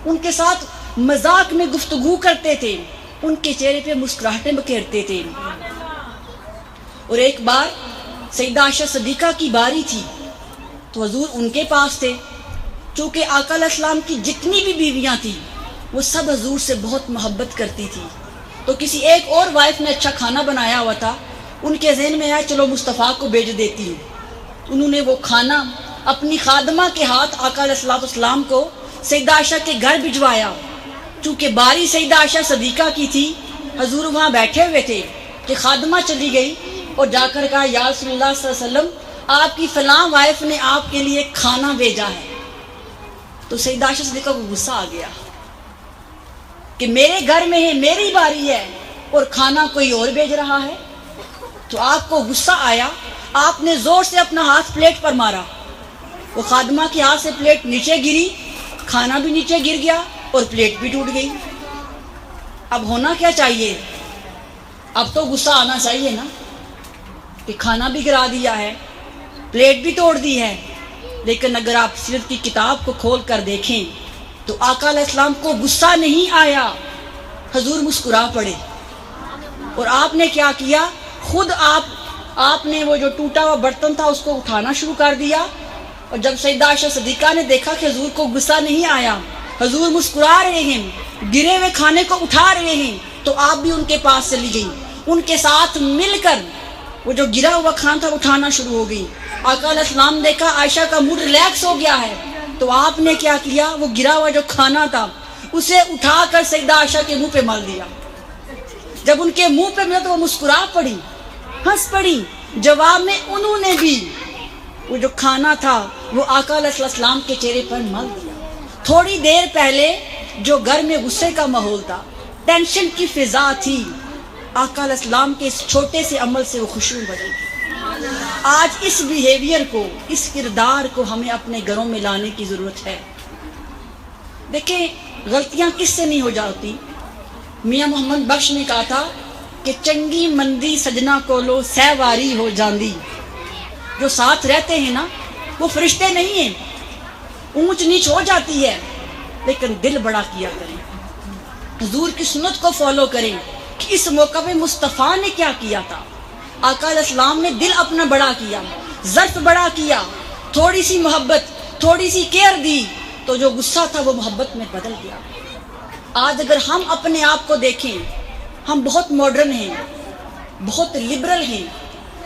ان کے ساتھ مذاق میں گفتگو کرتے تھے، ان کے چہرے پہ مسکراہٹیں بکھیرتے تھے۔ اور ایک بار سیدہ عائشہ صدیقہ کی باری تھی تو حضور ان کے پاس تھے، چونکہ آقا علیہ السلام کی جتنی بھی بیویاں تھیں وہ سب حضور سے بہت محبت کرتی تھی۔ تو کسی ایک اور وائف نے اچھا کھانا بنایا ہوا تھا، ان کے ذہن میں آیا چلو مصطفیٰ کو بھیج دیتی ہوں۔ انہوں نے وہ کھانا اپنی خادمہ کے ہاتھ آقا علیہ السلام کو سیدہ عائشہ کے گھر بھجوایا۔ چونکہ باری سیدہ عائشہ صدیقہ کی تھی، حضور وہاں بیٹھے ہوئے تھے کہ خادمہ چلی گئی اور جا کر کہا یا رسول اللہ صلی اللہ علیہ وسلم آپ کی فلاں وائف نے آپ کے لیے کھانا بھیجا ہے۔ تو سیدہ عائشہ صدیقہ کو غصہ آ گیا کہ میرے گھر میں ہے، میری باری ہے اور کھانا کوئی اور بھیج رہا ہے۔ تو آپ کو غصہ آیا، آپ نے زور سے اپنا ہاتھ پلیٹ پر مارا، وہ خادمہ کے ہاتھ سے پلیٹ نیچے گری، کھانا بھی نیچے گر گیا اور پلیٹ بھی ٹوٹ گئی۔ اب ہونا کیا چاہیے؟ اب تو غصہ آنا چاہیے نا کہ کھانا بھی گرا دیا ہے، پلیٹ بھی توڑ دی ہے۔ لیکن اگر آپ سیرت کی کتاب کو کھول کر دیکھیں تو آقا علیہ السلام کو غصہ نہیں آیا، حضور مسکرا پڑے۔ اور آپ نے کیا کیا؟ خود آپ نے وہ جو ٹوٹا ہوا برتن تھا اس کو اٹھانا شروع کر دیا، اور جب سیدہ عائشہ صدیقہ نے دیکھا کہ حضور کو غصہ نہیں آیا، حضور مسکرا رہے ہیں، گرے ہوئے کھانے کو اٹھا رہے ہیں، تو آپ بھی ان کے پاس چلی گئیں، ان کے ساتھ مل کر وہ جو گرا ہوا کھانا تھا اٹھانا شروع ہو گئی۔ آقا علیہ السلام دیکھا عائشہ کا موڈ ریلیکس ہو گیا ہے تو آپ نے کیا کیا؟ وہ گرا ہوا جو کھانا تھا اسے اٹھا کر سیدہ عائشہ کے منہ پہ مل دیا۔ جب ان کے منہ پہ ملا تو وہ مسکرا پڑی، ہنس پڑی۔ جواب میں انہوں نے بھی وہ جو کھانا تھا وہ آقا علیہ السلام کے چہرے پر مل دیا۔ تھوڑی دیر پہلے جو گھر میں غصے کا ماحول تھا، ٹینشن کی فضا تھی، آقا علیہ السلام کے اس چھوٹے سے عمل سے وہ خوشبو بدل گئی۔ آج اس بیہیویئر کو، اس کردار کو ہمیں اپنے گھروں میں لانے کی ضرورت ہے۔ دیکھیں غلطیاں کس سے نہیں ہو جاتی؟ میاں محمد بخش نے کہا تھا کہ چنگی مندی سجنا کولو سہواری ہو جاندی۔ جو ساتھ رہتے ہیں نا وہ فرشتے نہیں ہیں، اونچ نیچ ہو جاتی ہے لیکن دل بڑا کیا کریں، حضور کی سنت کو فالو کریں کہ اس موقع پہ مصطفیٰ نے کیا کیا تھا۔ آقا علیہ السلام نے دل اپنا بڑا کیا، ظرف بڑا کیا، تھوڑی سی محبت، تھوڑی سی کیئر دی تو جو غصہ تھا وہ محبت میں بدل گیا۔ آج اگر ہم اپنے آپ کو دیکھیں، ہم بہت ماڈرن ہیں، بہت لبرل ہیں،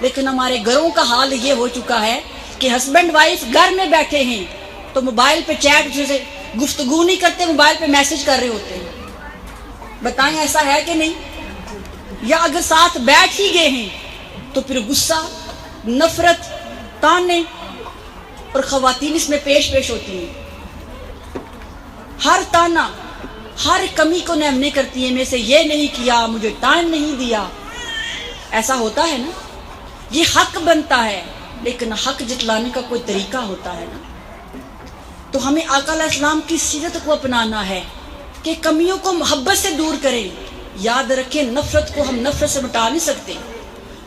لیکن ہمارے گھروں کا حال یہ ہو چکا ہے کہ ہسبینڈ وائف گھر میں بیٹھے ہیں تو موبائل پہ چیٹ جیسے گفتگو نہیں کرتے، موبائل پہ میسج کر رہے ہوتے ہیں۔ بتائیں ایسا ہے کہ نہیں؟ یا اگر ساتھ بیٹھ ہی گئے ہیں تو پھر غصہ، نفرت، تانے، اور خواتین اس میں پیش ہوتی ہیں۔ ہر تانا، ہر کمی کو نمنے کرتی ہیں، میں سے یہ نہیں کیا، مجھے ٹائم نہیں دیا۔ ایسا ہوتا ہے نا، یہ حق بنتا ہے لیکن حق جتلانے کا کوئی طریقہ ہوتا ہے نا۔ تو ہمیں آقا علیہ السلام کی سیرت کو اپنانا ہے کہ کمیوں کو محبت سے دور کریں۔ یاد رکھیں نفرت کو ہم نفرت سے مٹا نہیں سکتے۔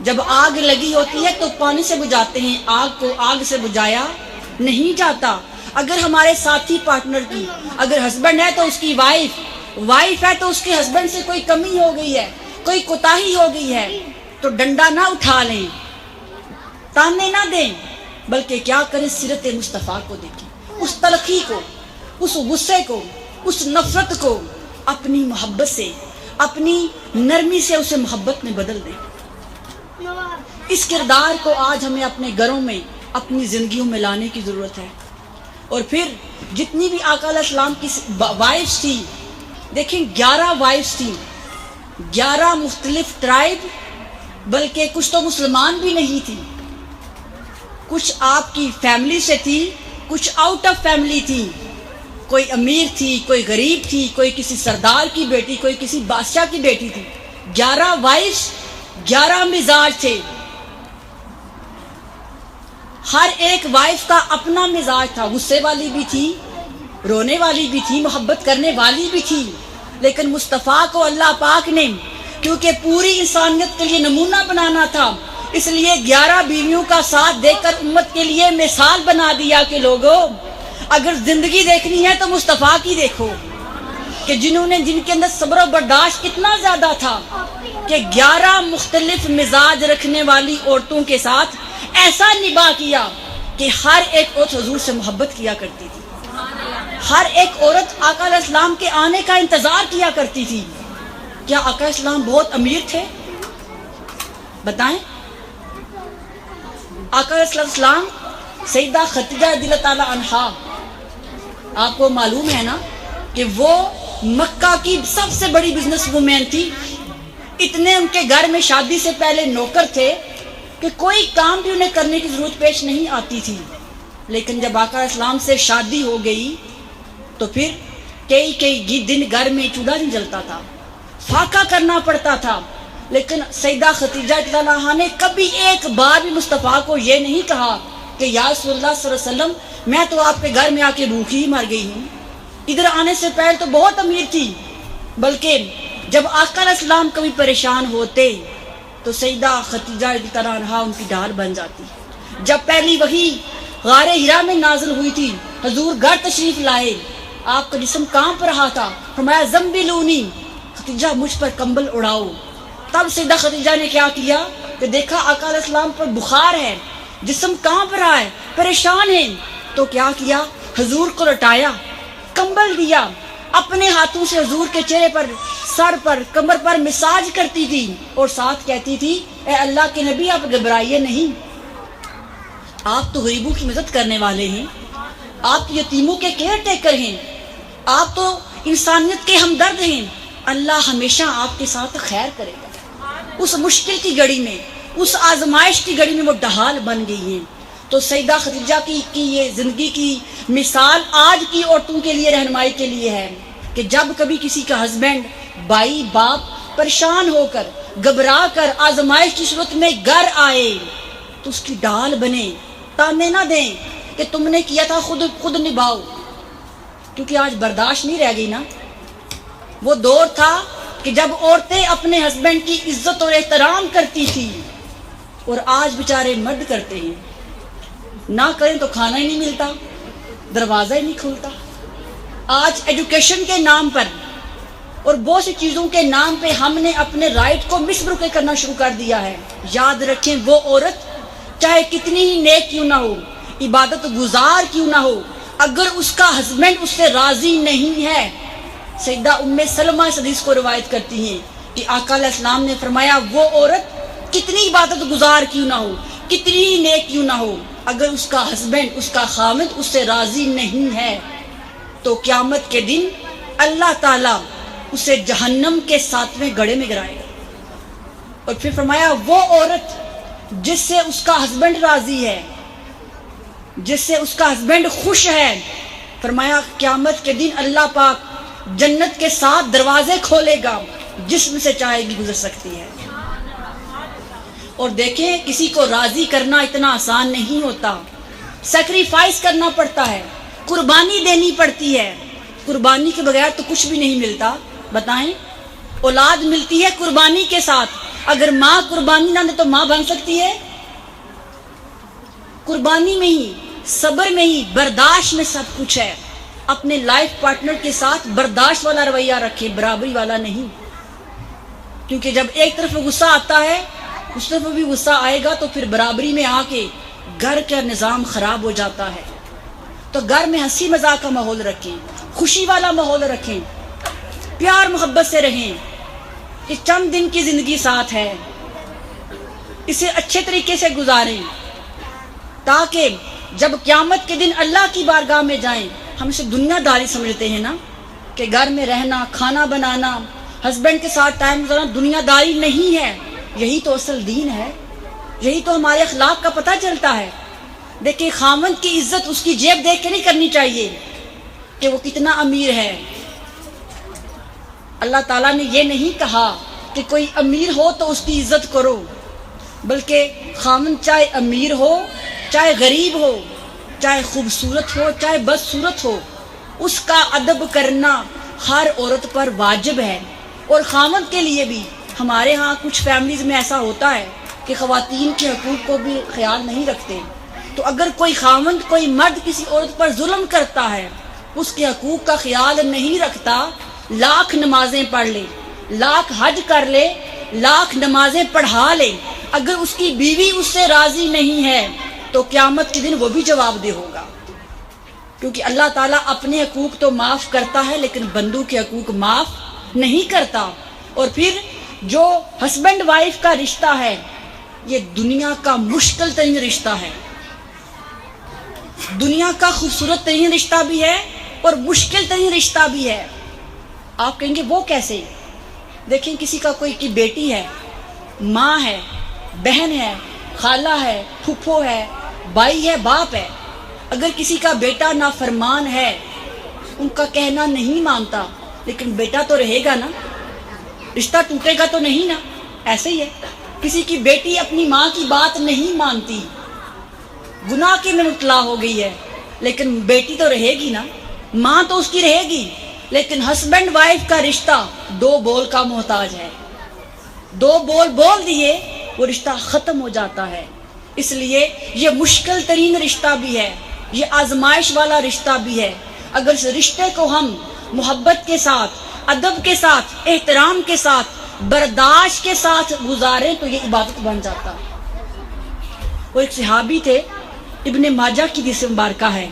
جب آگ لگی ہوتی ہے تو پانی سے بجھاتے ہیں، آگ کو آگ سے بجھایا نہیں جاتا۔ اگر ہمارے ساتھی پارٹنر کی، اگر ہسبینڈ ہے تو اس کی وائف ہے تو اس کے ہسبینڈ سے کوئی کمی ہو گئی ہے، کوئی کوتاہی ہو گئی ہے تو ڈنڈا نہ اٹھا لیں، تانے نہ دیں، بلکہ کیا کریں، سیرت مصطفیٰ کو دیکھیں، اس تلخی کو، اس غصے کو، اس نفرت کو اپنی محبت سے، اپنی نرمی سے اسے محبت میں بدل دیں۔ اس کردار کو آج ہمیں اپنے گھروں میں، اپنی زندگیوں میں لانے کی ضرورت ہے۔ اور پھر جتنی بھی آقا علیہ السلام کی وائفز تھی، دیکھیں 11 وائفز تھی، 11 مختلف ٹرائب، بلکہ کچھ تو مسلمان بھی نہیں تھی، کچھ آپ کی فیملی سے تھی، کچھ آؤٹ آف فیملی تھی، کوئی امیر تھی، کوئی غریب تھی، کوئی کسی سردار کی بیٹی، کوئی کسی بادشاہ کی بیٹی تھی۔ 11 وائفز، 11 مزاج تھے، ہر ایک وائف کا اپنا مزاج تھا، غصے والی بھی تھی، رونے والی بھی تھی، محبت کرنے والی بھی تھی، لیکن مصطفیٰ کو اللہ پاک نے کیونکہ پوری انسانیت کے لیے نمونہ بنانا تھا، اس لیے 11 بیویوں کا ساتھ دے کر امت کے لیے مثال بنا دیا کہ لوگوں اگر زندگی دیکھنی ہے تو مصطفیٰ کی دیکھو، کہ جن کے اندر صبر و برداشت کتنا زیادہ تھا کہ 11 مختلف مزاج رکھنے والی عورتوں کے ساتھ ایسا نباہ کیا کہ ہر ایک عورت حضور سے محبت کیا کرتی تھی، ہر ایک عورت آقا علیہ السلام کے آنے کا انتظار کیا کرتی تھی۔ کیا آقا علیہ السلام بہت امیر تھے؟ بتائیں۔ آقا علیہ السلام سیدہ خدیجہ رضی اللہ تعالی عنہا، آپ کو معلوم ہے نا کہ وہ مکہ کی سب سے بڑی بزنس وومین تھی، اتنے ان کے گھر میں شادی سے پہلے نوکر تھے کہ کوئی کام بھی انہیں کرنے کی ضرورت پیش نہیں آتی تھی، لیکن جب آقا علیہ السلام سے شادی ہو گئی تو پھر کئی دن گھر میں چولہا نہیں جلتا تھا، فاقہ کرنا پڑتا تھا، لیکن سیدہ خدیجہ رضی اللہ عنہا نے کبھی ایک بار بھی مصطفیٰ کو یہ نہیں کہا کہ یا رسول اللہ صلی اللہ علیہ وسلم میں تو آپ کے گھر میں آ کے بھوکی ہی مر گئی ہوں، ادھر آنے سے پہلے تو بہت امیر تھی، بلکہ جب آقا علیہ السلام کبھی پریشان ہوتے تو سیدہ خدیجہ رضی اللہ عنہا ان کی ڈھال بن جاتی۔ جب پہلی وحی غار حرا میں نازل ہوئی تھی، حضور گھر تشریف لائے، آپ کا جسم کانپ رہا تھا، فرمایا زمبلونی، خدیجہ مجھ پر کمبل اڑاؤ۔ تب سیدہ خدیجہ نے کیا کیا کہ دیکھا آقا علیہ السلام پر بخار ہے، جسم کانپ رہا ہے، پریشان ہے، تو کیا کیا، حضور کو لٹایا، کمبل دیا، اپنے ہاتھوں سے حضور کے چہرے پر، سر پر، کمر پر مساج کرتی تھی اور ساتھ کہتی تھی اے اللہ کے نبی آپ گھبرائیے نہیں، آپ تو غریبوں کی مدد کرنے والے ہیں، آپ تو یتیموں کے کیئر ٹیکر ہیں، آپ تو انسانیت کے ہمدرد ہیں، اللہ ہمیشہ آپ کے ساتھ خیر کرے گا۔ اس مشکل کی گھڑی میں، اس آزمائش کی گھڑی میں وہ ڈھال بن گئی ہیں۔ تو سیدہ خدیجہ کی یہ زندگی کی مثال آج کی عورتوں کے لیے رہنمائی کے لیے ہے کہ جب کبھی کسی کا ہسبینڈ، بھائی، باپ پریشان ہو کر، گھبرا کر، آزمائش کی صورت میں گھر آئے تو اس کی ڈال بنے، تانے نہ دیں کہ تم نے کیا تھا خود نبھاؤ، کیونکہ آج برداشت نہیں رہ گئی نا۔ وہ دور تھا کہ جب عورتیں اپنے ہسبینڈ کی عزت اور احترام کرتی تھی، اور آج بیچارے مرد کرتے ہیں، نہ کریں تو کھانا ہی نہیں ملتا، دروازہ ہی نہیں کھلتا۔ آج ایجوکیشن کے نام پر اور بہت سی چیزوں کے نام پہ ہم نے اپنے رائٹ کو مسبروکے کرنا شروع کر دیا ہے۔ یاد رکھیں، وہ عورت چاہے کتنی ہی نیک کیوں نہ ہو، عبادت گزار کیوں نہ ہو، اگر اس کا ہسبینڈ اس سے راضی نہیں ہے، سیدہ ام سلمہ اس حدیث کو روایت کرتی ہیں کہ آقا علیہ السلام نے فرمایا، وہ عورت کتنی عبادت گزار کیوں نہ ہو، کتنی ہی نیک کیوں نہ ہو، اگر اس کا ہسبینڈ، اس کا خامد اس سے راضی نہیں ہے تو قیامت کے دن اللہ تعالیٰ اسے جہنم کے 7ویں گڑھے میں گرائے گا۔ اور پھر فرمایا، وہ عورت جس سے اس کا ہسبینڈ راضی ہے، جس سے اس کا ہسبینڈ خوش ہے، فرمایا قیامت کے دن اللہ پاک جنت کے 7 دروازے کھولے گا، جس میں سے چاہے گی گزر سکتی ہے۔ اور دیکھیں، کسی کو راضی کرنا اتنا آسان نہیں ہوتا، سیکریفائس کرنا پڑتا ہے، قربانی دینی پڑتی ہے۔ قربانی کے بغیر تو کچھ بھی نہیں ملتا۔ بتائیں، اولاد ملتی ہے قربانی کے ساتھ، اگر ماں قربانی نہ دے تو ماں بن سکتی ہے؟ قربانی میں ہی، صبر میں ہی، برداشت میں سب کچھ ہے۔ اپنے لائف پارٹنر کے ساتھ برداشت والا رویہ رکھیں، برابری والا نہیں، کیونکہ جب ایک طرف غصہ آتا ہے، اس طرف بھی غصہ آئے گا تو پھر برابری میں آ کے گھر کا نظام خراب ہو جاتا ہے۔ تو گھر میں ہنسی مذاق کا ماحول رکھیں، خوشی والا ماحول رکھیں، پیار محبت سے رہیں کہ چند دن کی زندگی ساتھ ہے، اسے اچھے طریقے سے گزاریں، تاکہ جب قیامت کے دن اللہ کی بارگاہ میں جائیں، ہم اسے دنیا داری سمجھتے ہیں نا، کہ گھر میں رہنا، کھانا بنانا، ہسبینڈ کے ساتھ ٹائم گزارنا دنیا داری نہیں ہے، یہی تو اصل دین ہے، یہی تو ہمارے اخلاق کا پتہ چلتا ہے۔ دیکھیں، خامند کی عزت اس کی جیب دیکھ کے نہیں کرنی چاہیے کہ وہ کتنا امیر ہے۔ اللہ تعالیٰ نے یہ نہیں کہا کہ کوئی امیر ہو تو اس کی عزت کرو، بلکہ خامند چاہے امیر ہو، چاہے غریب ہو، چاہے خوبصورت ہو، چاہے بدصورت ہو، اس کا ادب کرنا ہر عورت پر واجب ہے۔ اور خامند کے لیے بھی، ہمارے ہاں کچھ فیملیز میں ایسا ہوتا ہے کہ خواتین کے حقوق کو بھی خیال نہیں رکھتے، تو اگر کوئی خامند، کوئی مرد کسی عورت پر ظلم کرتا ہے، اس کے حقوق کا خیال نہیں رکھتا، لاکھ نمازیں پڑھ لے، لاکھ حج کر لے، لاکھ نمازیں پڑھا لے، اگر اس کی بیوی اس سے راضی نہیں ہے تو قیامت کے دن وہ بھی جواب دہ ہوگا، کیونکہ اللہ تعالیٰ اپنے حقوق تو معاف کرتا ہے لیکن بندوں کے حقوق معاف نہیں کرتا۔ اور پھر جو ہسبینڈ وائف کا رشتہ ہے، یہ دنیا کا مشکل ترین رشتہ ہے، دنیا کا خوبصورت ترین رشتہ بھی ہے اور مشکل ترین رشتہ بھی ہے۔ آپ کہیں گے وہ کیسے؟ دیکھیں، کسی کا کوئی کی بیٹی ہے، ماں ہے، بہن ہے، خالہ ہے، پھپھو ہے، بھائی ہے، باپ ہے، اگر کسی کا بیٹا نافرمان ہے، ان کا کہنا نہیں مانتا، لیکن بیٹا تو رہے گا نا، رشتہ ٹوٹے گا تو نہیں نا۔ ایسے ہی ہے، کسی کی بیٹی اپنی ماں کی بات نہیں مانتی، گناہ کے میں مبتلا ہو گئی ہے، لیکن بیٹی تو رہے گی نا، ماں تو اس کی رہے گی، لیکن ہسبینڈ وائف کا رشتہ 2 بول کا محتاج ہے، 2 بول بول دیے وہ رشتہ ختم ہو جاتا ہے۔ اس لیے یہ مشکل ترین رشتہ بھی ہے، یہ آزمائش والا رشتہ بھی ہے۔ اگر اس رشتے کو ہم محبت کے ساتھ، ادب کے ساتھ، احترام کے ساتھ، برداشت کے ساتھ گزاریں تو یہ عبادت بن جاتا۔ وہ ایک صحابی تھے، ابن ماجہ کی حدیث مبارکہ ہے،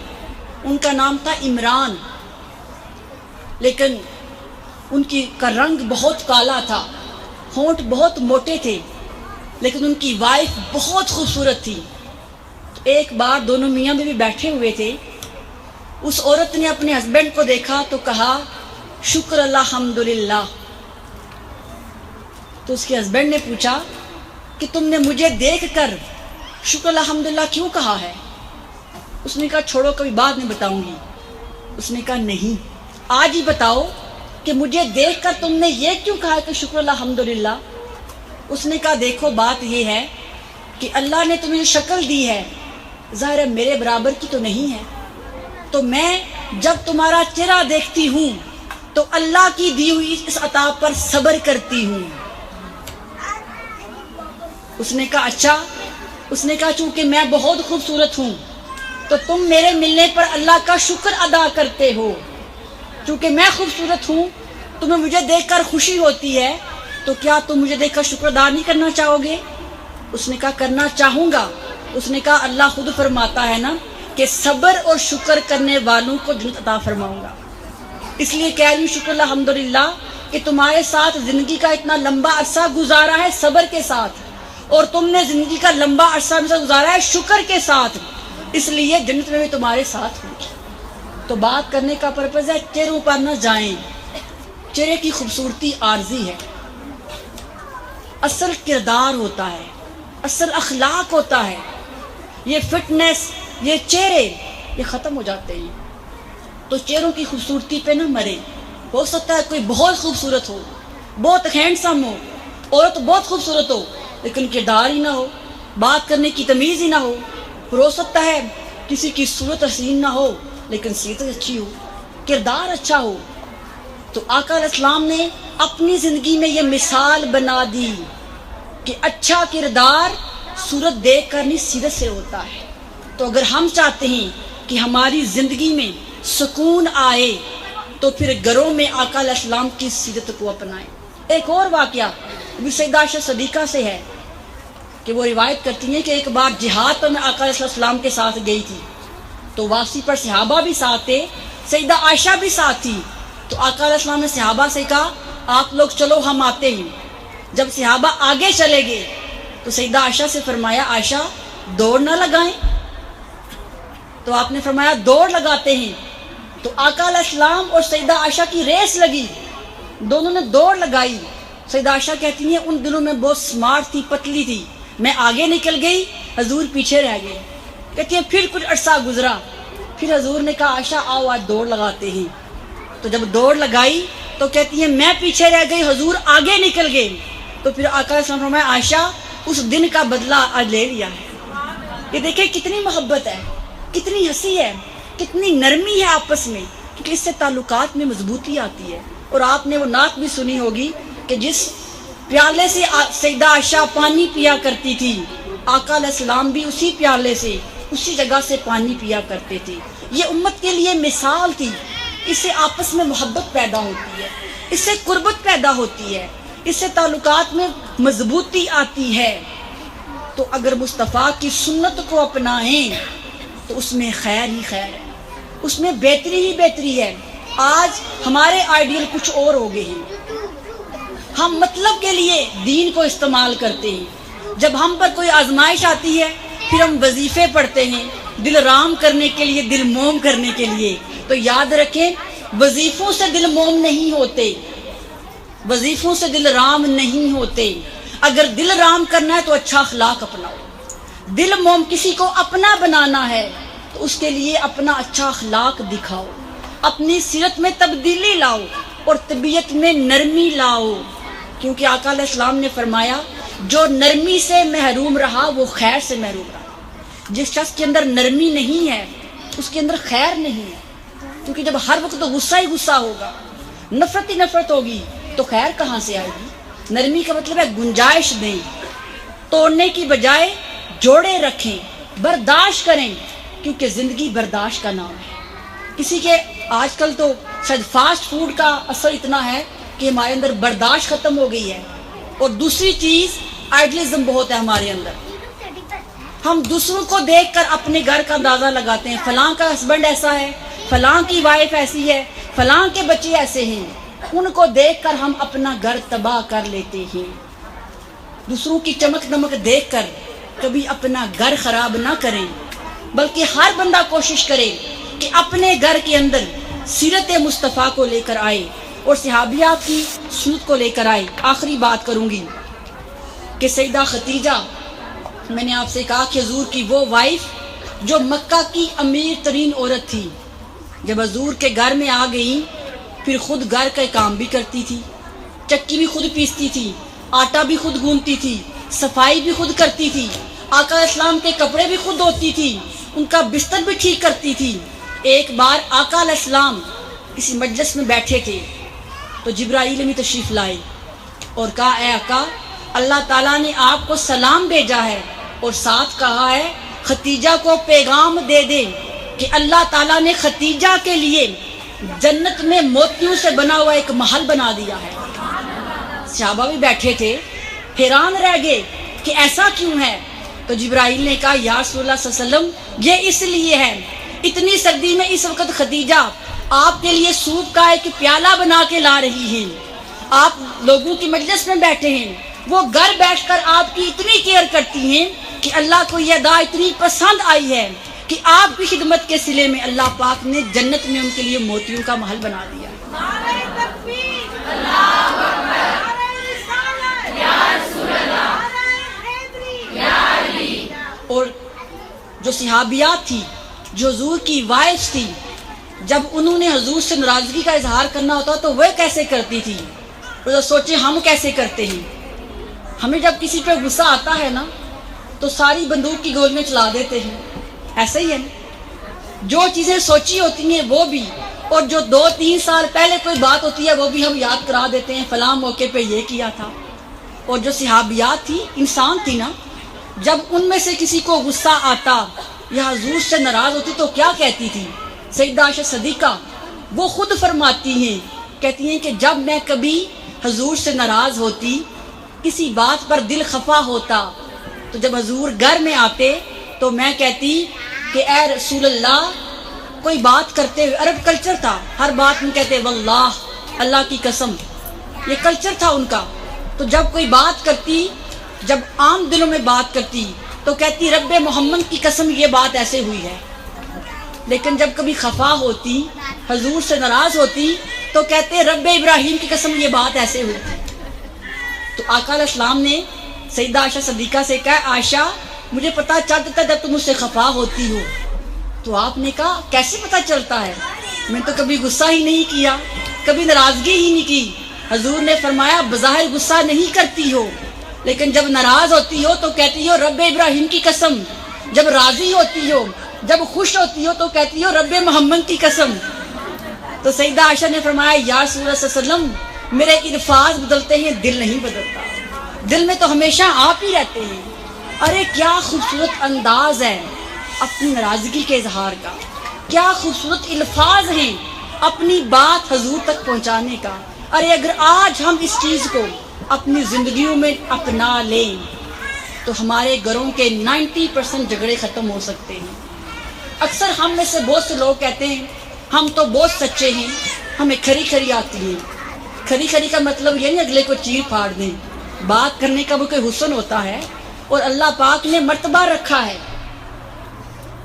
ان کا نام تھا عمران، لیکن ان کا رنگ بہت کالا تھا، ہونٹ بہت موٹے تھے، لیکن ان کی وائف بہت خوبصورت تھی۔ تو ایک بار دونوں میاں بیوی بیٹھے ہوئے تھے، اس عورت نے اپنے ہسبینڈ کو دیکھا تو کہا، شکر اللہ الحمدللہ۔ تو اس کے ہسبینڈ نے پوچھا کہ تم نے مجھے دیکھ کر شکر الحمدللہ کیوں کہا ہے؟ اس نے کہا چھوڑو، کبھی بعد میں بتاؤں گی۔ اس نے کہا نہیں، آج ہی بتاؤ کہ مجھے دیکھ کر تم نے یہ کیوں کہا کہ شکر الحمدللہ؟ اس نے کہا دیکھو، بات یہ ہے کہ اللہ نے تمہیں شکل دی ہے ظاہر ہے میرے برابر کی تو نہیں ہے، تو میں جب تمہارا چہرہ دیکھتی ہوں تو اللہ کی دی ہوئی اس عطا پر صبر کرتی ہوں۔ اس نے کہا اچھا، اس نے کہا چونکہ میں بہت خوبصورت ہوں تو تم میرے ملنے پر اللہ کا شکر ادا کرتے ہو، چونکہ میں خوبصورت ہوں تمہیں مجھے دیکھ کر خوشی ہوتی ہے، تو کیا تم مجھے دیکھ کر شکر ادا نہیں کرنا چاہو گے؟ اس نے کہا کرنا چاہوں گا۔ اس نے کہا اللہ خود فرماتا ہے نا کہ صبر اور شکر کرنے والوں کو جنت عطا فرماؤں گا، اس لیے کہہ رہی ہوں شکر الحمدللہ کہ تمہارے ساتھ زندگی کا اتنا لمبا عرصہ گزارا ہے صبر کے ساتھ، اور تم نے زندگی کا لمبا عرصہ گزارا ہے شکر کے ساتھ، اس لیے جنت میں بھی تمہارے ساتھ ہوں۔ تو بات کرنے کا پرپز ہے چہروں پر نہ جائیں، چہرے کی خوبصورتی عارضی ہے، اصل کردار ہوتا ہے، اصل اخلاق ہوتا ہے۔ یہ فٹنس، یہ چہرے یہ ختم ہو جاتے ہیں، تو چہروں کی خوبصورتی پہ نہ مرے۔ ہو سکتا ہے کوئی بہت خوبصورت ہو، بہت ہینڈسم ہو، عورت بہت خوبصورت ہو لیکن کردار ہی نہ ہو، بات کرنے کی تمیز ہی نہ ہو۔ ہو سکتا ہے کسی کی صورت حسین نہ ہو لیکن سیرت اچھی ہو، کردار اچھا ہو۔ تو آقا علیہ السلام نے اپنی زندگی میں یہ مثال بنا دی کہ اچھا کردار صورت دیکھ کر نہیں سیرت سے ہوتا ہے۔ تو اگر ہم چاہتے ہیں کہ ہماری زندگی میں سکون آئے تو پھر گھروں میں آقا علیہ السلام کی سیرت کو اپنائیں۔ ایک اور واقعہ بھی سیدہ عائشہ صدیقہ سے ہے کہ وہ روایت کرتی ہیں کہ ایک بار جہاد پر میں آقا علیہ السلام کے ساتھ گئی تھی، تو واپسی پر صحابہ بھی ساتھ تھے، سیدہ عائشہ بھی ساتھ تھی۔ تو آقا علیہ السلام نے صحابہ سے کہا آپ لوگ چلو ہم آتے ہیں۔ جب صحابہ آگے چلے گئے تو سیدہ عائشہ سے فرمایا عائشہ دوڑ نہ لگائیں، تو آپ نے فرمایا دوڑ لگاتے ہیں۔ تو آقا علیہ السلام اور سیدہ عائشہ کی ریس لگی، دونوں نے دوڑ لگائی۔ سیدہ عائشہ کہتی ہیں ان دنوں میں بہت سمارٹ تھی، پتلی تھی، میں آگے نکل گئی، حضور پیچھے رہ گئے۔ کہتی ہیں پھر کچھ عرصہ گزرا، پھر حضور نے کہا عائشہ آؤ آج دوڑ لگاتے ہیں۔ تو جب دوڑ لگائی تو کہتی ہیں میں پیچھے رہ گئی، حضور آگے نکل گئے۔ تو پھر آقا علیہ السلام فرمایا عائشہ اس دن کا بدلہ آج لے لیا ہے۔ یہ دیکھیں کتنی محبت ہے، کتنی ہنسی ہے، کتنی نرمی ہے آپس میں، کیونکہ اس سے تعلقات میں مضبوطی آتی ہے۔ اور آپ نے وہ نعت بھی سنی ہوگی کہ جس پیالے سے سیدہ عائشہ پانی پیا کرتی تھی، آقا علیہ السلام بھی اسی پیالے سے اسی جگہ سے پانی پیا کرتے تھے۔ یہ امت کے لیے مثال تھی۔ اس سے آپس میں محبت پیدا ہوتی ہے، اس سے قربت پیدا ہوتی ہے، اس سے تعلقات میں مضبوطی آتی ہے۔ تو اگر مصطفیٰ کی سنت کو اپنائیں تو اس میں خیر ہی خیر ہے، اس میں بہتری ہی بہتری ہے۔ آج ہمارے آئیڈیل کچھ اور ہو گئے ہیں، ہم مطلب کے لیے دین کو استعمال کرتے ہیں۔ جب ہم پر کوئی آزمائش آتی ہے پھر ہم وظیفے پڑھتے ہیں دل رام کرنے کے لیے، دل موم کرنے کے لیے۔ تو یاد رکھیں وظیفوں سے دل موم نہیں ہوتے، وظیفوں سے دل رام نہیں ہوتے۔ اگر دل رام کرنا ہے تو اچھا اخلاق اپناؤ۔ دل موم کسی کو اپنا بنانا ہے تو اس کے لیے اپنا اچھا اخلاق دکھاؤ، اپنی سیرت میں تبدیلی لاؤ اور طبیعت میں نرمی لاؤ، کیونکہ آقا علیہ السلام نے فرمایا جو نرمی سے محروم رہا وہ خیر سے محروم رہا۔ جس شخص کے اندر نرمی نہیں ہے اس کے اندر خیر نہیں ہے، کیونکہ جب ہر وقت غصہ ہی غصہ ہوگا، نفرت ہی نفرت ہوگی تو خیر کہاں سے آئے گی؟ نرمی کا مطلب ہے گنجائش دیں، توڑنے کی بجائے جوڑے رکھیں، برداشت کریں، کیونکہ زندگی برداشت کا نام ہے۔ کسی کے آج کل تو شاید فاسٹ فوڈ کا اثر اتنا ہے کہ ہمارے اندر برداشت ختم ہو گئی ہے، اور دوسری چیز آئیڈلزم بہت ہے ہمارے اندر۔ ہم دوسروں کو دیکھ کر اپنے گھر کا اندازہ لگاتے ہیں، فلاں کا ہسبینڈ ایسا ہے، فلاں کی وائف ایسی ہے، فلاں کے بچے ایسے ہیں، ان کو دیکھ کر ہم اپنا گھر تباہ کر لیتے ہیں۔ دوسروں کی چمک دمک دیکھ کر کبھی اپنا گھر خراب نہ کریں، بلکہ ہر بندہ کوشش کرے کہ اپنے گھر کے اندر سیرت مصطفیٰ کو لے کر آئے اور صحابیات کی سنت کو لے کر آئے۔ آخری بات کروں گی کہ سیدہ خدیجہ، میں نے آپ سے کہا کہ حضور کی وہ وائف جو مکہ کی امیر ترین عورت تھی، جب حضور کے گھر میں آ گئی پھر خود گھر کا کام بھی کرتی تھی، چکی بھی خود پیستی تھی، آٹا بھی خود گوندتی تھی، صفائی بھی خود کرتی تھی، آقا اسلام کے کپڑے بھی خود دھوتی تھی، ان کا بستر بھی ٹھیک کرتی تھی۔ ایک بار آقا علیہ السلام کسی مجلس میں بیٹھے تھے تو جبرائیل بھی تشریف لائے اور کہا اے آقا اللہ تعالیٰ نے آپ کو سلام بھیجا ہے اور ساتھ کہا ہے ختیجہ کو پیغام دے دے کہ اللہ تعالیٰ نے ختیجہ کے لیے جنت میں موتیوں سے بنا ہوا ایک محل بنا دیا ہے۔ صحابہ بھی بیٹھے تھے، حیران رہ گئے کہ ایسا کیوں ہے؟ تو جبرائیل نے کہا یا رسول اللہ صلی اللہ علیہ وسلم یہ اس لیے ہے، اتنی سردی میں اس وقت ختیجہ آپ کے لیے سوپ کا ایک پیالہ بنا کے لا رہی ہیں، آپ لوگوں کی مجلس میں بیٹھے ہیں، وہ گھر بیٹھ کر آپ کی اتنی کیئر کرتی ہیں کہ اللہ کو یہ ادا اتنی پسند آئی ہے کہ آپ کی خدمت کے صلے میں اللہ پاک نے جنت میں ان کے لیے موتیوں کا محل بنا دیا۔ اور جو صحابیات تھی، جو حضور کی وائفز تھی، جب انہوں نے حضور سے ناراضگی کا اظہار کرنا ہوتا تو وہ کیسے کرتی تھی؟ اور سوچیں ہم کیسے کرتے ہیں؟ ہمیں جب کسی پہ غصہ آتا ہے نا تو ساری بندوق کی گولیاں چلا دیتے ہیں، ایسا ہی ہے نا؟ جو چیزیں سوچی ہوتی ہیں وہ بھی، اور جو 2-3 سال پہلے کوئی بات ہوتی ہے وہ بھی ہم یاد کرا دیتے ہیں، فلاں موقع پہ یہ کیا تھا۔ اور جو صحابیات تھی، انسان تھی نا، جب ان میں سے کسی کو غصہ آتا یا حضور سے ناراض ہوتی تو کیا کہتی تھی؟ سیدہ عائشہ صدیقہ وہ خود فرماتی ہیں، کہتی ہیں کہ جب میں کبھی حضور سے ناراض ہوتی، کسی بات پر دل خفا ہوتا، تو جب حضور گھر میں آتے تو میں کہتی کہ اے رسول اللہ، کوئی بات کرتے ہوئے، عرب کلچر تھا، ہر بات میں کہتے واللہ، اللہ کی قسم، یہ کلچر تھا ان کا۔ تو جب کوئی بات کرتی، جب عام دنوں میں بات کرتی تو کہتی رب محمد کی قسم یہ بات ایسے ہوئی ہے، لیکن جب کبھی خفا ہوتی، حضور سے ناراض ہوتی تو کہتے رب ابراہیم کی قسم یہ بات ایسے ہوئی تھی۔ تو آقا علیہ السلام نے سیدہ عائشہ صدیقہ سے کہا عائشہ مجھے پتہ چلتا جب تم مجھ سے خفا ہوتی ہو۔ تو آپ نے کہا کیسے پتہ چلتا ہے؟ میں تو کبھی غصہ ہی نہیں کیا، کبھی ناراضگی ہی نہیں کی۔ حضور نے فرمایا بظاہر غصہ نہیں کرتی ہو، لیکن جب ناراض ہوتی ہو تو کہتی ہو رب ابراہیم کی قسم، جب راضی ہوتی ہو، جب خوش ہوتی ہو تو کہتی ہو رب محمد کی قسم۔ تو سیدہ عائشہ نے فرمایا یا رسول اللہ صلی اللہ علیہ وسلم میرے الفاظ بدلتے ہیں، دل نہیں بدلتا، دل میں تو ہمیشہ آپ ہی رہتے ہیں۔ ارے کیا خوبصورت انداز ہے اپنی ناراضگی کے اظہار کا، کیا خوبصورت الفاظ ہیں اپنی بات حضور تک پہنچانے کا۔ ارے اگر آج ہم اس چیز کو اپنی زندگیوں میں اپنا لیں تو ہمارے گھروں کے 90% جھگڑے ختم ہو سکتے ہیں۔ اکثر ہم میں سے بہت سے لوگ کہتے ہیں ہم تو بہت سچے ہیں، ہمیں کھری کھری آتی ہے۔ کھری کھری کا مطلب یہ نہیں اگلے کو چیر پھاڑ دیں، بات کرنے کا وہ کوئی حسن ہوتا ہے، اور اللہ پاک نے مرتبہ رکھا ہے۔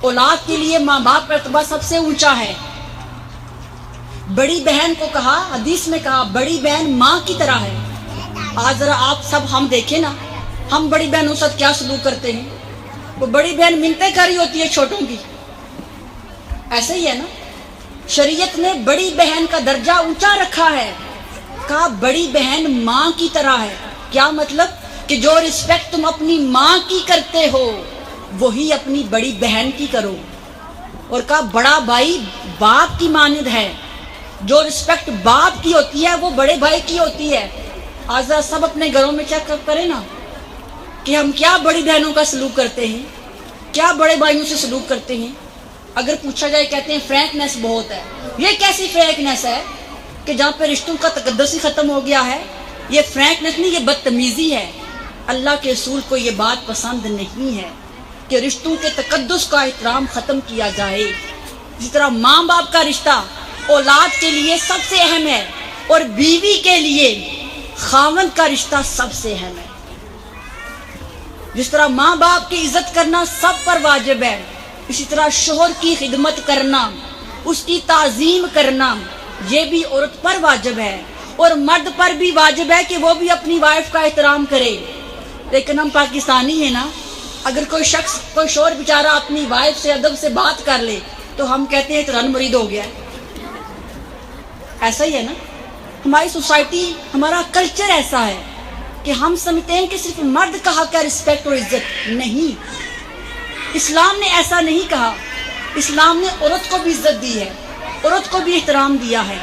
اولاد کے لیے ماں باپ کا مرتبہ سب سے اونچا ہے۔ بڑی بہن کو کہا، حدیث میں کہا بڑی بہن ماں کی طرح ہے۔ آج ذرا آپ سب ہم دیکھیں نا، ہم بڑی بہنوں سے کیا سلوک کرتے ہیں؟ وہ بڑی بہن منتیں کر رہی ہوتی ہے چھوٹوں کی، ایسا ہی ہے نا؟ شریعت نے بڑی بہن کا درجہ اونچا رکھا ہے، کہا بڑی بہن ماں کی طرح ہے۔ کیا مطلب؟ کہ جو رسپیکٹ تم اپنی ماں کی کرتے ہو وہی اپنی بڑی بہن کی کرو۔ اور کہا بڑا بھائی باپ کی مانند ہے، جو رسپیکٹ باپ کی ہوتی ہے وہ بڑے بھائی کی ہوتی ہے۔ آج سب اپنے گھروں میں چیک کریں نا کہ ہم کیا بڑی بہنوں کا سلوک کرتے ہیں، کیا بڑے بھائیوں سے سلوک کرتے ہیں۔ اگر پوچھا جائے کہتے ہیں فرینکنیس بہت ہے۔ یہ کیسی فرینکنیس ہے کہ جہاں پہ رشتوں کا تقدس ہی ختم ہو گیا ہے؟ یہ فرینکنیس نہیں، یہ بدتمیزی ہے۔ اللہ کے رسول کو یہ بات پسند نہیں ہے کہ رشتوں کے تقدس کا احترام ختم کیا جائے۔ جس طرح ماں باپ کا رشتہ اولاد کے لیے سب سے اہم ہے، اور بیوی کے لیے خاوند کا رشتہ سب سے اہم ہے۔ جس طرح ماں باپ کی عزت کرنا سب پر واجب ہے، اسی طرح شوہر کی خدمت کرنا، اس کی تعظیم کرنا یہ بھی عورت پر واجب ہے، اور مرد پر بھی واجب ہے کہ وہ بھی اپنی وائف کا احترام کرے۔ لیکن ہم پاکستانی ہیں نا، اگر کوئی شخص، کوئی شوہر بیچارہ اپنی وائف سے ادب سے بات کر لے تو ہم کہتے ہیں ترن مرید ہو گیا ہے۔ ایسا ہی ہے نا، ہماری سوسائٹی، ہمارا کلچر ایسا ہے کہ ہم سمجھتے ہیں کہ صرف مرد کا حق ہے رسپیکٹ اور عزت. نہیں، اسلام نے ایسا نہیں کہا. اسلام نے عورت کو بھی عزت دی ہے، عورت کو بھی احترام دیا ہے.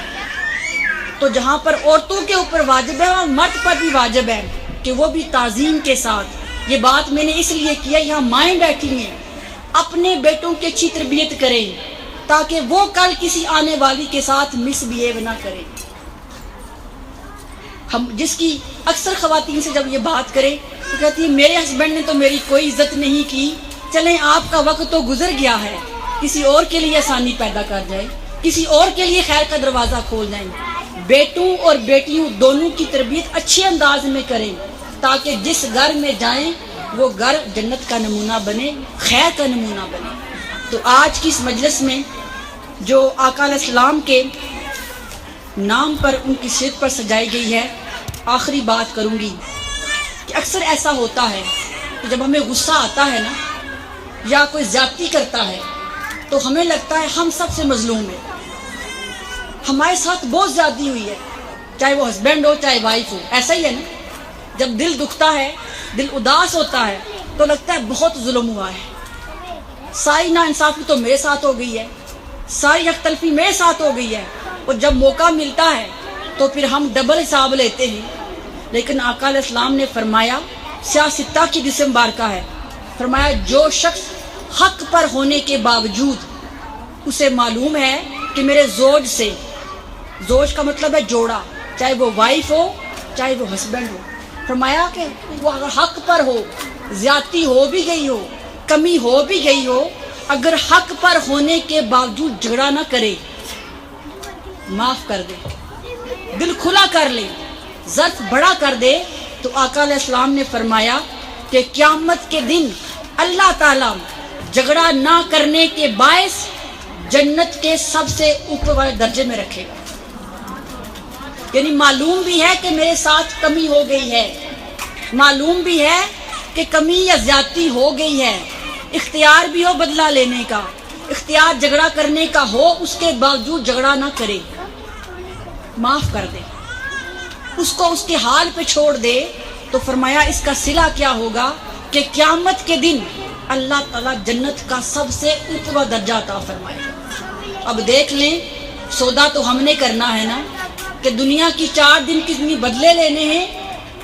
تو جہاں پر عورتوں کے اوپر واجب ہے اور مرد پر بھی واجب ہے کہ وہ بھی تعظیم کے ساتھ. یہ بات میں نے اس لیے کیا، یہاں مائیں بیٹھی ہیں، اپنے بیٹوں کی اچھی تربیت کریں تاکہ وہ کل کسی آنے والی کے ساتھ مس بیہیو نہ کریں. ہم جس کی اکثر خواتین سے جب یہ بات کریں تو کہتی ہے میرے ہسبینڈ نے تو میری کوئی عزت نہیں کی. چلیں آپ کا وقت تو گزر گیا ہے، کسی اور کے لیے آسانی پیدا کر جائے، کسی اور کے لیے خیر کا دروازہ کھول جائیں. بیٹوں اور بیٹیوں دونوں کی تربیت اچھے انداز میں کریں تاکہ جس گھر میں جائیں وہ گھر جنت کا نمونہ بنے، خیر کا نمونہ بنے. تو آج کی اس مجلس میں جو آقا علیہ السلام کے نام پر ان کی سیرت پر سجائی گئی ہے، آخری بات کروں گی کہ اکثر ایسا ہوتا ہے کہ جب ہمیں غصہ آتا ہے نا یا کوئی زیادتی کرتا ہے تو ہمیں لگتا ہے ہم سب سے مظلوم ہیں، ہمارے ساتھ بہت زیادتی ہوئی ہے، چاہے وہ ہسبینڈ ہو چاہے وائف ہو. ایسا ہی ہے نا، جب دل دکھتا ہے، دل اداس ہوتا ہے تو لگتا ہے بہت ظلم ہوا ہے، ساری ناانصافی تو میرے ساتھ ہو گئی ہے، ساری حق تلفی میرے ساتھ ہو گئی ہے. اور جب موقع ملتا ہے تو پھر ہم ڈبل حساب لیتے ہیں. لیکن آقا علیہ السلام نے فرمایا، سیاستہ کی حدیث مبارکہ ہے، فرمایا جو شخص حق پر ہونے کے باوجود اسے معلوم ہے کہ میرے زوج سے، زوج کا مطلب ہے جوڑا، چاہے وہ وائف ہو چاہے وہ ہسبینڈ ہو، فرمایا کہ وہ اگر حق پر ہو، زیادتی ہو بھی گئی ہو، کمی ہو بھی گئی ہو، اگر حق پر ہونے کے باوجود جھگڑا نہ کرے، معاف کر دے، دل کھلا کر لے، ظرف بڑا کر دے، تو آقا علیہ السلام نے فرمایا کہ قیامت کے دن اللہ تعالیٰ جھگڑا نہ کرنے کے باعث جنت کے سب سے اوپر والے درجے میں رکھے گا. یعنی معلوم بھی ہے کہ میرے ساتھ کمی ہو گئی ہے، معلوم بھی ہے کہ کمی یا زیادتی ہو گئی ہے، اختیار بھی ہو بدلہ لینے کا، اختیار جھگڑا کرنے کا ہو، اس کے باوجود جھگڑا نہ کرے، معاف کر دے، اس کو اس کے حال پہ چھوڑ دے. تو فرمایا اس کا صلہ کیا ہوگا کہ قیامت کے دن اللہ تعالیٰ جنت کا سب سے اوپر درجہ عطا فرمائے. اب دیکھ لیں، سودا تو ہم نے کرنا ہے نا کہ دنیا کی 4 دن کی اتنی بدلے لینے ہیں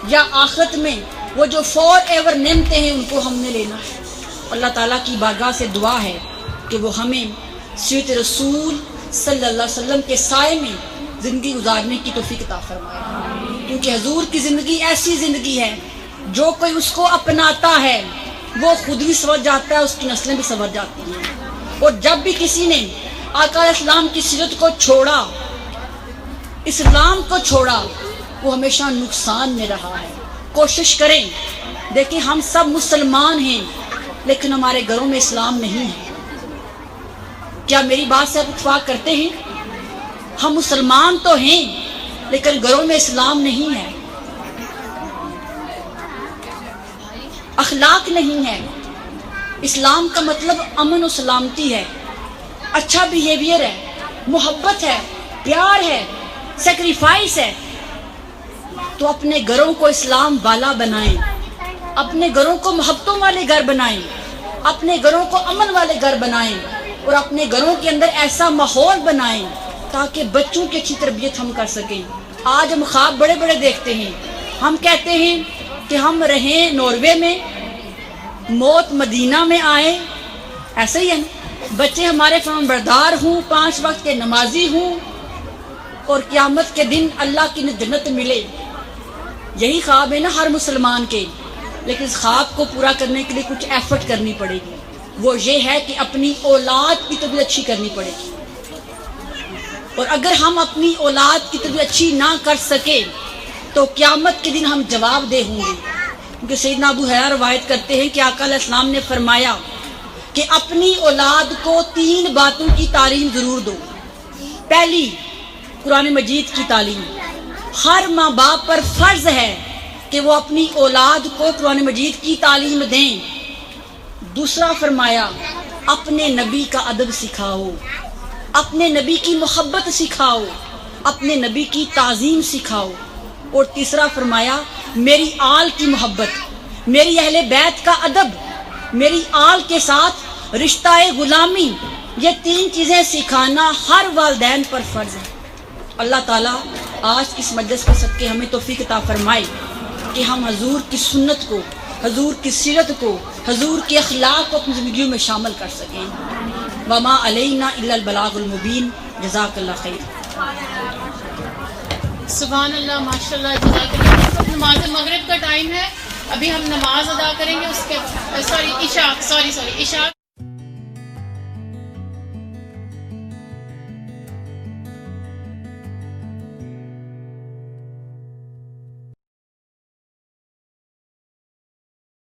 یا آخرت میں وہ جو فور ایور نعمتیں ہیں ان کو ہم نے لینا ہے. اللہ تعالیٰ کی بارگاہ سے دعا ہے کہ وہ ہمیں سیرت رسول صلی اللہ علیہ وسلم کے سائے میں زندگی گزارنے کی توفیق عطا فرمائے. کیونکہ حضور کی زندگی ایسی زندگی ہے جو کوئی اس کو اپناتا ہے وہ خود بھی سنور جاتا ہے، اس کی نسلیں بھی سنور جاتی ہیں. اور جب بھی کسی نے آقا علیہ السلام کی سیرت کو چھوڑا، اسلام کو چھوڑا، وہ ہمیشہ نقصان میں رہا ہے. کوشش کریں، دیکھیں ہم سب مسلمان ہیں لیکن ہمارے گھروں میں اسلام نہیں ہے. کیا میری بات سے آپ اتفاق کرتے ہیں؟ ہم مسلمان تو ہیں لیکن گھروں میں اسلام نہیں ہے، اخلاق نہیں ہے. اسلام کا مطلب امن و سلامتی ہے، اچھا بیہیویئر ہے، محبت ہے، پیار ہے، سیکریفائس ہے. تو اپنے گھروں کو اسلام والا بنائیں، اپنے گھروں کو محبتوں والے گھر بنائیں، اپنے گھروں کو امن والے گھر بنائیں، اور اپنے گھروں کے اندر ایسا ماحول بنائیں تاکہ بچوں کی اچھی تربیت ہم کر سکیں. آج ہم خواب بڑے بڑے دیکھتے ہیں، ہم کہتے ہیں کہ ہم رہیں ناروے میں، موت مدینہ میں آئے. ایسا ہی ہے نا، بچے ہمارے فرمانبردار ہوں، 5 وقت کے نمازی ہوں، اور قیامت کے دن اللہ کی جنت ملے. یہی خواب ہے نا ہر مسلمان کے. لیکن اس خواب کو پورا کرنے کے لیے کچھ ایفرٹ کرنی پڑے گی. وہ یہ ہے کہ اپنی اولاد کی تربیت اچھی کرنی پڑے گی. اور اگر ہم اپنی اولاد کی تربیت اچھی نہ کر سکے تو قیامت کے دن ہم جواب دہ ہوں گے. کیونکہ سیدنا ابو ہریرہ روایت کرتے ہیں کہ آقا علیہ السلام نے فرمایا کہ اپنی اولاد کو 3 باتوں کی تعلیم ضرور دو. پہلی، قرآن مجید کی تعلیم. ہر ماں باپ پر فرض ہے کہ وہ اپنی اولاد کو قرآن مجید کی تعلیم دیں. دوسرا فرمایا اپنے نبی کا ادب سکھاؤ، اپنے نبی کی محبت سکھاؤ، اپنے نبی کی تعظیم سکھاؤ. اور تیسرا فرمایا میری آل کی محبت، میری اہل بیت کا ادب، میری آل کے ساتھ رشتہ غلامی، یہ 3 چیزیں سکھانا ہر والدین پر فرض ہے۔ اللہ تعالیٰ آج اس مجلس کے صدقے ہمیں توفیق عطا فرمائے کہ ہم حضور کی سنت کو، حضور کی سیرت کو، حضور کے اخلاق کو اپنی زندگیوں میں شامل کر سکیں۔ وما علینا الا البلاغ المبین۔ جزاک اللہ خیر۔ سبحان اللہ، ماشاء اللہ، جزاک اللہ۔ اب نماز مغرب کا ٹائم ہے، ابھی ہم نماز ادا کریں گے، اس کے عشاء